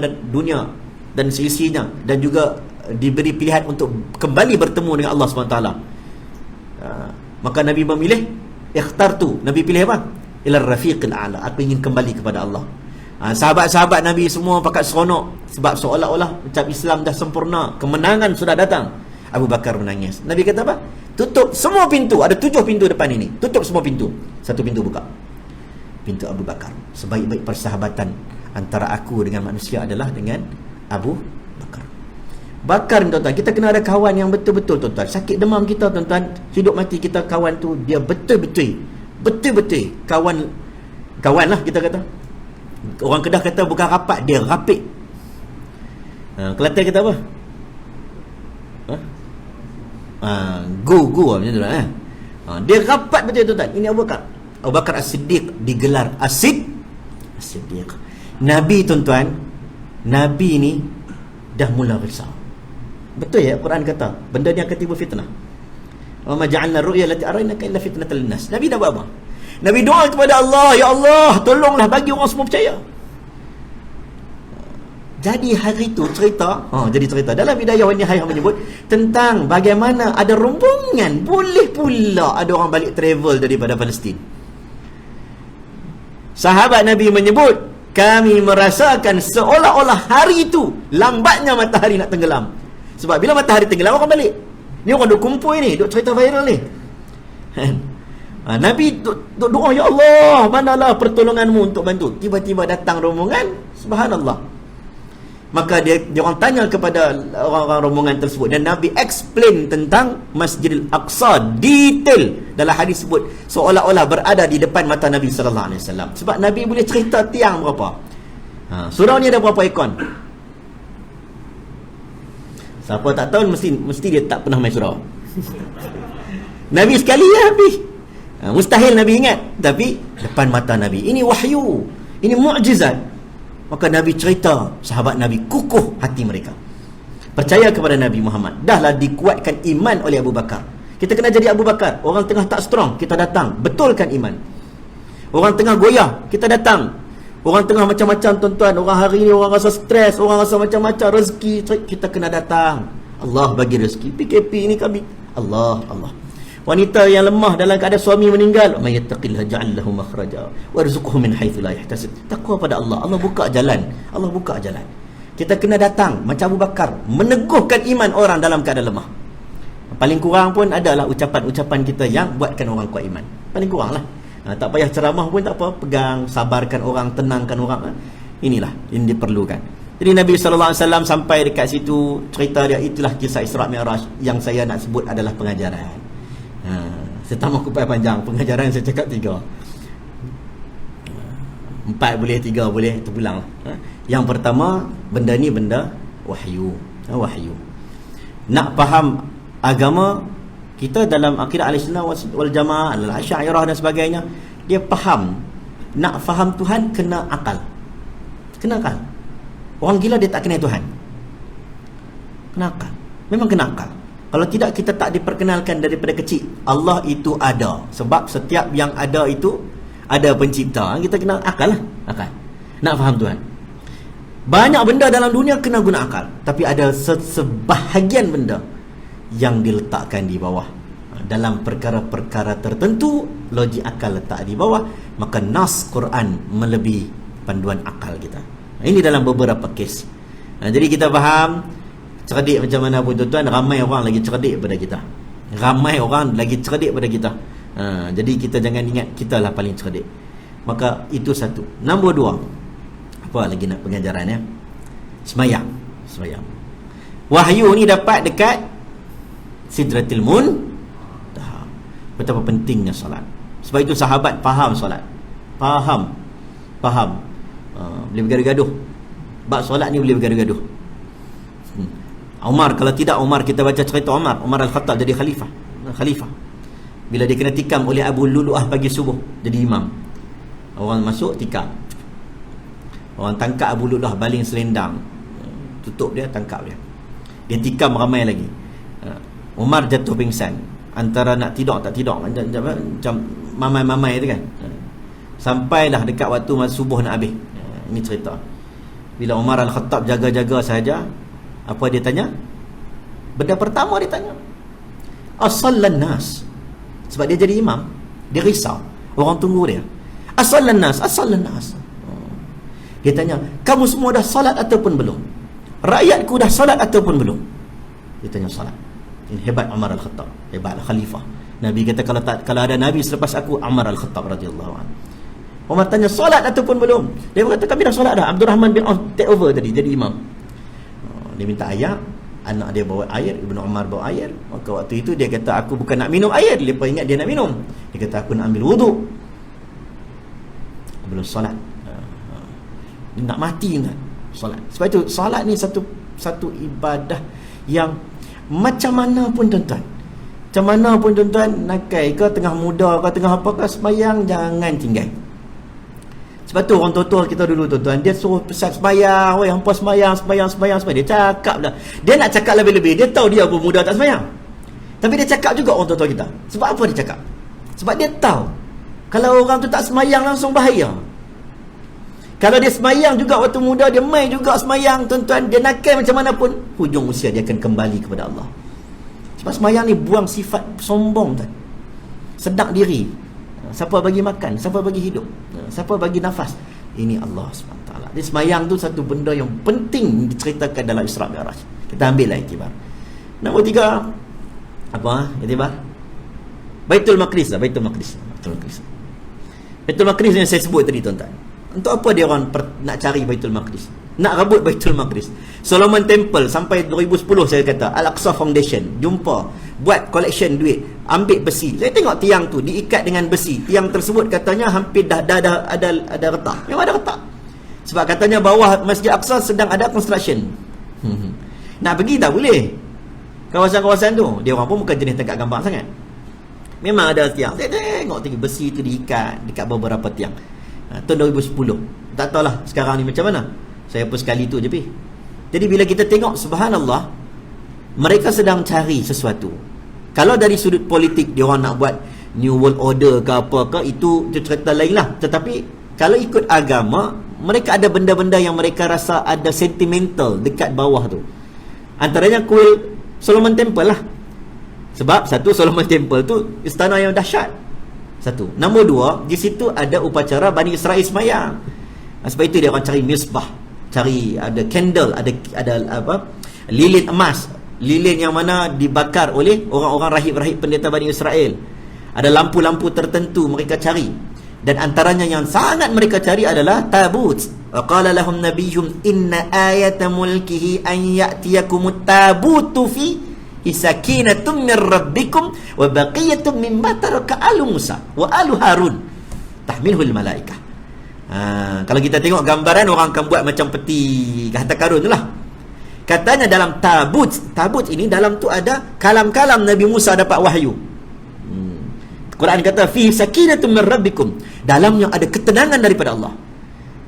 dan seisinya, dan juga diberi pilihan untuk kembali bertemu dengan Allah SWT. Maka Nabi memilih ikhtartu. Nabi pilih apa? Ila rafiqil a'la, aku ingin kembali kepada Allah. Sahabat-sahabat Nabi semua pakat seronok, sebab seolah-olah macam Islam dah sempurna, kemenangan sudah datang. Abu Bakar menangis. Nabi kata apa? Tutup semua pintu. Ada 7 pintu depan ini, tutup semua pintu. Satu pintu buka, pintu Abu Bakar. Sebaik-baik persahabatan antara aku dengan manusia adalah dengan Abu Bakar ni tuan-tuan. Kita kena ada kawan yang betul-betul tuan-tuan. Sakit demam kita tuan-tuan, hidup mati kita, kawan tu dia betul-betul kawan lah kita kata. Orang Kedah kata bukan rapat, dia rapik. Kelantan kata apa? Go macam tu lah. Dia rapat betul tuan-tuan. Ini Abu Bakar As-Siddiq, digelar As-Siddiq. Nabi tuan-tuan, Nabi ni dah mula risau. Betul ya, Quran kata benda ni akan timbul fitnah. Wa ma ja'alna ar-ru'ya allati araynaka illa fitnatan lin-nas. Nabi dah buat apa? Nabi doa kepada Allah, ya Allah, tolonglah bagi orang semua percaya. Jadi hari itu cerita, dalam Bidayah wa Nihayah menyebut tentang bagaimana ada rombongan, boleh pula ada orang balik travel daripada Palestin. Sahabat Nabi menyebut, kami merasakan seolah-olah hari itu lambatnya matahari nak tenggelam. Sebab bila matahari tenggelam, orang balik. Ni orang duk kumpul ni, duk cerita viral ni. Nabi doa, ya Allah, manalah pertolonganmu untuk bantu. Tiba-tiba datang rombongan, subhanallah. Maka dia orang tanya kepada orang-orang rombongan tersebut, dan Nabi explain tentang Masjidil Aqsa detail. Dalam hadis sebut seolah-olah berada di depan mata Nabi sallallahu alaihi wasallam. Sebab Nabi boleh cerita tiang berapa. Surau ni ada berapa ikon? Siapa tak tahu mesti dia tak pernah main surau. Nabi sekali ya habis. Mustahil Nabi ingat, tapi depan mata Nabi. Ini wahyu, ini mukjizat. Maka Nabi cerita, sahabat Nabi kukuh hati mereka, percaya kepada Nabi Muhammad. Dahlah dikuatkan iman oleh Abu Bakar. Kita kena jadi Abu Bakar. Orang tengah tak strong, kita datang, betulkan iman. Orang tengah goyah, kita datang. Orang tengah macam-macam tuan-tuan, orang hari ni orang rasa stres, orang rasa macam-macam, rezeki, kita kena datang. Allah bagi rezeki. PKP ni kami, Allah. Wanita yang lemah dalam keadaan suami meninggal, may yattaqillah ja'al lahu makhraja warzuqhu min haitsu la yahtasib. Takwa pada Allah, Allah buka jalan. Kita kena datang macam Abu Bakar, meneguhkan iman orang dalam keadaan lemah. Paling kurang pun adalah ucapan-ucapan kita yang buatkan orang kuat iman. Paling kurang lah. Tak payah ceramah pun tak apa, pegang, sabarkan orang, tenangkan orang. Inilah yang diperlukan. Jadi Nabi SAW sampai dekat situ, cerita dia, itulah kisah Isra' Mi'raj. Yang saya nak sebut adalah pengajaran. Saya tak mahu kupai panjang. Pengajaran saya cakap 3. 4 boleh, 3 boleh, terpulang. Yang pertama, benda ni benda wahyu. nak faham agama kita dalam akidah Ahlussunnah wal Jamaah, Al-Asy'ariyah dan sebagainya, dia faham. Nak faham Tuhan kena akal. Kena akal. Orang gila dia tak kena Tuhan. Kena akal. Memang kena akal. Kalau tidak kita tak diperkenalkan daripada kecil Allah itu ada. Sebab setiap yang ada itu ada pencipta. Kita kena akal lah. Akal. Nak faham Tuhan. Banyak benda dalam dunia kena guna akal. Tapi ada sebahagian benda yang diletakkan di bawah. Dalam perkara-perkara tertentu logik akal letak di bawah, maka nas Quran melebihi panduan akal kita. Ini dalam beberapa kes. Jadi kita faham cerdik macam mana pun tuan-tuan, ramai orang lagi cerdik pada kita. Ramai orang lagi cerdik pada kita. Jadi kita jangan ingat kita lah paling cerdik. Maka itu satu. Nombor dua, apa lagi nak pengajaran ya? Semayang. Wahyu ni dapat dekat Sidratil Muntaha. Betapa pentingnya solat. Sebab itu sahabat faham solat. Faham. Boleh bergaduh-gaduh. Bab solat ni boleh bergaduh-gaduh. Umar, kalau tidak Umar, kita baca cerita Umar Al-Khattab jadi khalifah. Bila dia kena tikam oleh Abu Lulu'ah pagi subuh jadi imam. Orang masuk tikam. Orang tangkap Abu Lulu'ah baling selendang. Tutup dia, tangkap dia. Dia tikam ramai lagi. Umar jatuh pingsan. Antara nak tidur tak tidur, macam mamai-mamai tu kan. Sampailah dekat waktu masa subuh nak habis. Ini cerita. Bila Umar Al-Khattab jaga-jaga saja, apa dia tanya? Benda pertama dia tanya, As-sallan nas. Sebab dia jadi imam, dia risau. Orang tunggu dia. As-sallan nas. Dia tanya, kamu semua dah salat ataupun belum? Rakyatku dah salat ataupun belum? Dia tanya salat. Ini hebat Umar Al-Khattab. Hebatlah khalifah. Nabi kata kalau ada Nabi selepas aku, Umar Al-Khattab radhiyallahu anhu. Umar tanya salat ataupun belum? Dia kata kami dah salat dah. Abdul Rahman bin Auf take over tadi jadi imam. Dia minta air, anak dia bawa air, Ibnu Umar bawa air. Maka waktu itu dia kata aku bukan nak minum air. Lepas ingat dia nak minum, dia kata aku nak ambil wuduk belum solat. Dia nak mati nak solat. Sebab itu solat ni satu ibadah yang macam mana pun tuan-tuan, nakai ke, tengah muda ke, tengah apa ke, sembahyang jangan tinggal. Sebab tu orang tua-tua kita dulu tuan-tuan, dia suruh pesan sembahyang, weh hampa sembahyang. Dia cakap dah. Dia nak cakap lebih-lebih. Dia tahu dia pun muda tak sembahyang. Tapi dia cakap juga orang tua-tua kita. Sebab apa dia cakap? Sebab dia tahu kalau orang tu tak sembahyang langsung bahaya. Kalau dia sembahyang juga waktu muda, dia main juga sembahyang tuan-tuan, dia nakal macam mana pun, hujung usia dia akan kembali kepada Allah. Sebab sembahyang ni buang sifat sombong tuan. Sedar diri. Siapa bagi makan, siapa bagi hidup, siapa bagi nafas, ini Allah SWT. Jadi sembahyang tu satu benda yang penting diceritakan dalam Isra Mi'raj. Kita ambillah iktibar. Nombor 3, apa iktibar? Baitul Maqdis. Baitul Maqdis yang saya sebut tadi tuan-tuan. Untuk apa dia orang nak cari Baitul Maqdis? Nak rebut Baitul Maqdis. Solomon Temple sampai 2010 saya kata, Al-Aqsa Foundation jumpa, buat collection duit, ambil besi. Saya tengok tiang tu diikat dengan besi. Tiang tersebut katanya hampir dah ada retak. Memang ada retak. Sebab katanya bawah Masjid Aqsa sedang ada construction. Nak pergi tak boleh. Kawasan-kawasan tu, dia orang pun bukan jenis tangkap gambar sangat. Memang ada tiang. Saya tengok tinggi besi tu diikat dekat beberapa tiang. Tahun 2010. Tak tahulah sekarang ni macam mana. Saya pun sekali tu je pergi. Jadi bila kita tengok, subhanallah, mereka sedang cari sesuatu. Kalau dari sudut politik dia orang nak buat New World Order ke apa ke, itu cerita lain lah. Tetapi kalau ikut agama, mereka ada benda-benda yang mereka rasa ada sentimental dekat bawah tu. Antaranya kuil Solomon Temple lah. Sebab satu, Solomon Temple tu istana yang dahsyat. Satu. Nombor 2, di situ ada upacara Bani Israel sembahyang. Sebab itu dia akan cari misbah, cari ada candle, ada apa, lilin emas, lilin yang mana dibakar oleh orang-orang rahib-rahib pendeta Bani Israel. Ada lampu-lampu tertentu mereka cari. Dan antaranya yang sangat mereka cari adalah tabut. Wa qala lahum nabiyyun inna ayata mulkihi an ya'tiyakumut tabutu fi sakinatun min rabbikum wa baqiyatun mimma taraka alu Musa wa alu Harun tahmilhul malaikah. Kalau kita tengok gambaran, orang akan buat macam peti harta karun tu lah. Katanya dalam tabut ini dalam tu ada kalam-kalam Nabi Musa dapat wahyu. Quran kata fi sakinatun min rabbikum, dalamnya ada ketenangan daripada Allah.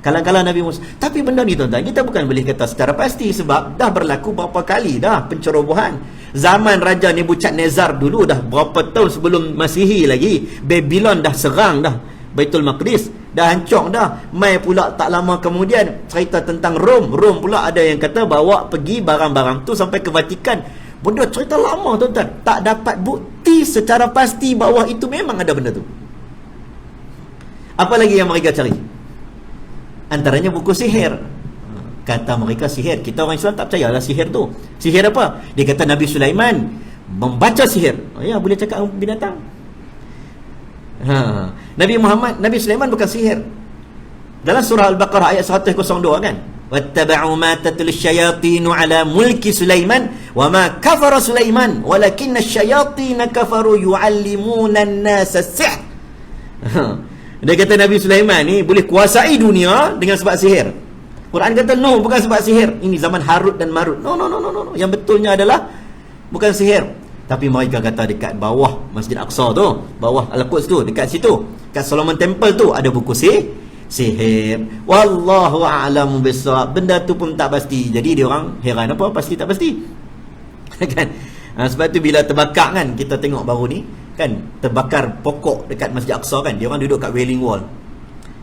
Kalam-kalam Nabi Musa. Tapi benda ni tuan-tuan, kita bukan boleh kata secara pasti sebab dah berlaku berapa kali dah pencerobohan. Zaman Raja Nebukadnezar dulu dah berapa tahun sebelum Masihi lagi, Babylon dah serang dah Baitul Maqdis, dah hancur dah. Mai pula tak lama kemudian cerita tentang Rom pula ada yang kata bawa pergi barang-barang tu sampai ke Vatikan. Benda cerita lama tuan-tuan, tak dapat bukti secara pasti bahawa itu memang ada benda tu. Apa lagi yang mereka cari? Antaranya buku sihir. Kata mereka sihir. Kita orang Islam tak percayalah sihir tu. Sihir apa? Dia kata Nabi Sulaiman membaca sihir. Ya, boleh cakap binatang. Nabi Sulaiman bukan sihir. Dalam surah Al-Baqarah ayat 102 kan, wattaba'u ma tatlu syayatinu ala mulki Sulaiman wa ma kafara Sulaiman walakinna syayatin kafaru yu'allimuna an-nasa sihr. Dia kata Nabi Sulaiman ni boleh kuasai dunia dengan sebab sihir. Quran kata no, bukan sebab sihir. Ini zaman Harut dan Marut. No. Yang betulnya adalah bukan sihir. Tapi mereka kata dekat bawah Masjid Aqsa tu, bawah Al-Quds tu, dekat situ, kat Solomon Temple tu ada buku sihir. Wallahu a'lamu bissawab. Benda tu pun tak pasti. Jadi dia orang heran apa pasti tak pasti. Kan? Sebab tu bila terbakar kan, kita tengok baru ni kan, terbakar pokok dekat Masjid Aqsa kan, dia orang duduk kat Wailing Wall,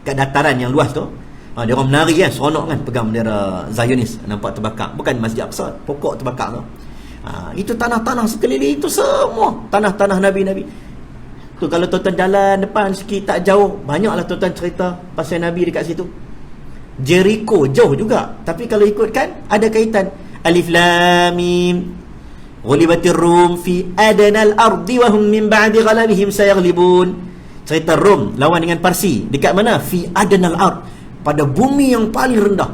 kat dataran yang luas tu. Dia orang menari kan, seronok kan, pegang bendera Zionis, nampak terbakar. Bukan Masjid Aqsa, pokok terbakar tu. Itu tanah-tanah sekeliling itu semua tanah-tanah Nabi-Nabi tu. Kalau tuan-tuan jalan depan sikit tak jauh, banyaklah tuan-tuan cerita pasal Nabi dekat situ. Jericho jauh juga, tapi kalau ikutkan ada kaitan. Alif Lam Mim ghulibatir Rum fi adnal ardi wa hum min ba'di ghalabihim sayaghlibun. Cerita Rom lawan dengan Parsi dekat mana? Fi adnal ard, pada bumi yang paling rendah.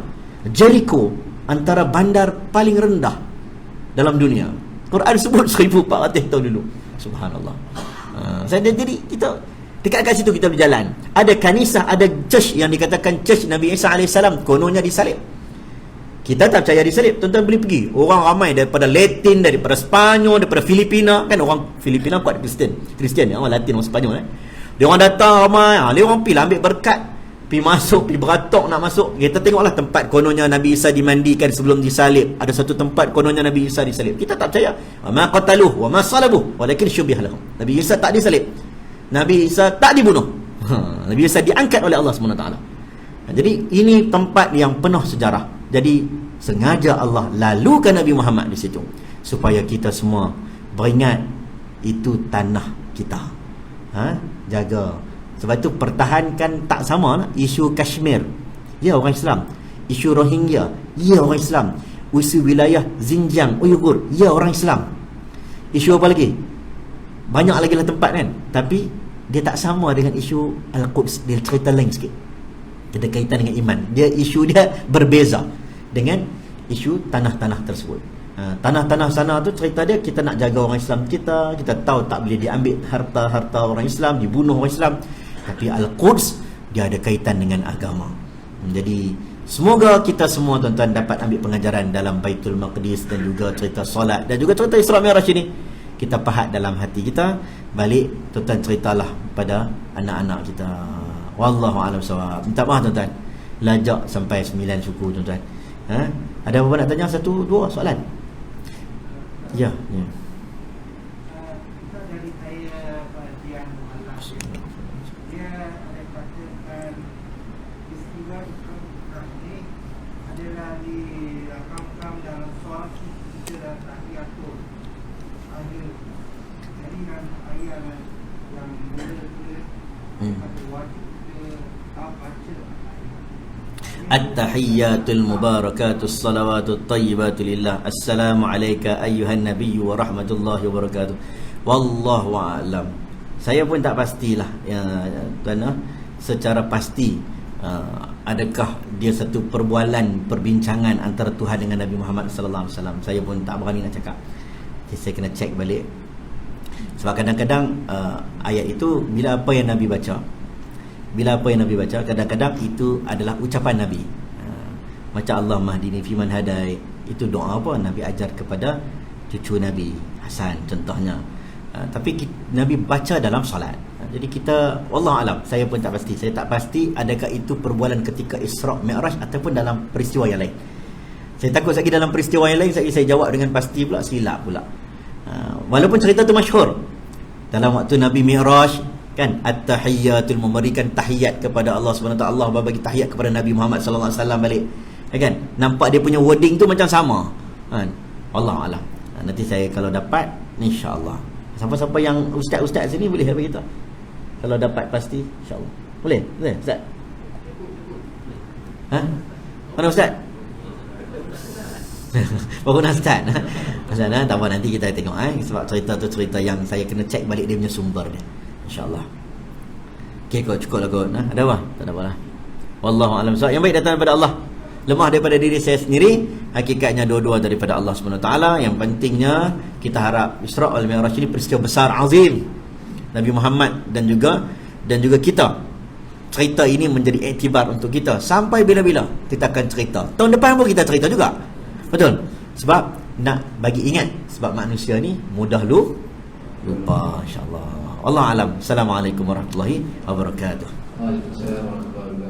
Jericho antara bandar paling rendah dalam dunia. Quran sebut 1400 tahun dulu. Subhanallah. Jadi kita dekat kat situ kita berjalan. Ada kanisah, ada church yang dikatakan church Nabi Isa AS, kononnya disalib. Kita tak percaya disalib. Tuan-tuan boleh pergi. Orang ramai daripada Latin, daripada Sepanyol, daripada Filipina. Kan orang Filipina kuat Kristian, orang Latin, orang Sepanyol. Dia orang datang ramai. Dia orang pergi lah ambil berkat. Pergi masuk, pergi beratok nak masuk. Kita tengoklah tempat kononnya Nabi Isa dimandikan sebelum disalib. Ada satu tempat kononnya Nabi Isa disalib. Kita tak percaya. Wa ma qataluh wa ma salabuh walakin syubbiha lahum. Nabi Isa tak disalib. Nabi Isa tak dibunuh. Nabi Isa diangkat oleh Allah SWT. Jadi ini tempat yang penuh sejarah. Jadi sengaja Allah lalukan Nabi Muhammad di situ supaya kita semua beringat itu tanah kita. Jaga. Sebab itu pertahankan tak sama lah. Isu Kashmir, ya orang Islam. Isu Rohingya, ya orang Islam. Isu wilayah Xinjiang, Uyghur, ya orang Islam. Isu apa lagi? Banyak lagi lah tempat kan. Tapi dia tak sama dengan isu Al-Quds. Dia cerita lain sikit. Ada kaitan dengan iman. Isu dia berbeza dengan isu tanah-tanah tersebut. Tanah-tanah sana tu cerita dia, kita nak jaga orang Islam kita tahu tak boleh diambil harta-harta orang Islam, dibunuh orang Islam. Tapi Al-Quds dia ada kaitan dengan agama. Jadi semoga kita semua tuan-tuan dapat ambil pengajaran dalam Baitul Maqdis dan juga cerita solat dan juga cerita Isra Mi'raj ini. Kita pahat dalam hati kita. Balik tuan-tuan ceritalah pada anak-anak kita. Wallahu a'lam bissawab. Minta maaf tuan-tuan, lajak sampai 9 suku tuan-tuan. Ada apa nak tanya? 1, 2 soalan? Ya. Dari saya yang malam dia ada katakan istilah Islam ini adalah dirakamkan dalam soal kita dan tahiyatul ada. Jadi dalam ayat yang mula-mula ada wajib kita baca At-tahiyyatul mubarakatus salawatut tayyibatu lillah. Assalamu alayka ayyuhan nabiyyu wa rahmatullahi wa barakatuh. Wallahu a'lam. Saya pun tak pastilah ya tuan, secara pasti adakah dia satu perbualan perbincangan antara Tuhan dengan Nabi Muhammad sallallahu alaihi wasallam. Saya pun tak berani nak cakap. Jadi saya kena cek balik. Sebab kadang-kadang ayat itu bila apa yang Nabi baca, kadang-kadang itu adalah ucapan Nabi. Macam Allah mahdini fiman hadai, Itu doa apa Nabi ajar kepada cucu Nabi Hasan contohnya. Tapi Nabi baca dalam solat. Jadi kita, wallahu alam, saya pun tak pasti. Saya tak pasti adakah itu perbualan ketika Isra' Mi'raj ataupun dalam peristiwa yang lain. Saya takut lagi dalam peristiwa yang lain saya jawab dengan pasti pula, silap pula. Walaupun cerita tu masyhur. Dalam waktu Nabi Mi'raj kan, at-tahiyyatul, memberikan tahiyat kepada Allah Subhanahu Wa Taala, Allah bagi tahiyat kepada Nabi Muhammad sallallahu alaihi wasallam balik. Kan? Nampak dia punya wording tu macam sama. Kan? Wallahu alam. Nanti saya kalau dapat, insya-Allah. Siapa-siapa yang ustaz-ustaz sini boleh bagi kita. Kalau dapat pasti, insya-Allah. Boleh? Boleh, Ustaz? Ha? Mana Ustaz? Baru nak start. Ustaz, tak apa, nanti kita tengok sebab cerita tu cerita yang saya kena cek balik dia punya sumber dia. Insya-Allah. Okey, kau cukup lah kau. Ada apa? Tak ada apalah. Wallahu a'lam. So, yang baik datang daripada Allah. Lemah daripada diri saya sendiri, hakikatnya dua-dua daripada Allah Subhanahu Wa Taala. Yang pentingnya kita harap Isra' wal Mi'raj ini peristiwa besar azim. Nabi Muhammad dan juga kita. Cerita ini menjadi iktibar untuk kita sampai bila-bila kita akan cerita. Tahun depan pun kita cerita juga. Betul? Sebab nak bagi ingat, sebab manusia ni mudah lupa, insya-Allah. Allah alam. Assalamualaikum warahmatullahi wabarakatuh. Waalaikumsalam warahmatullahi wabarakatuh.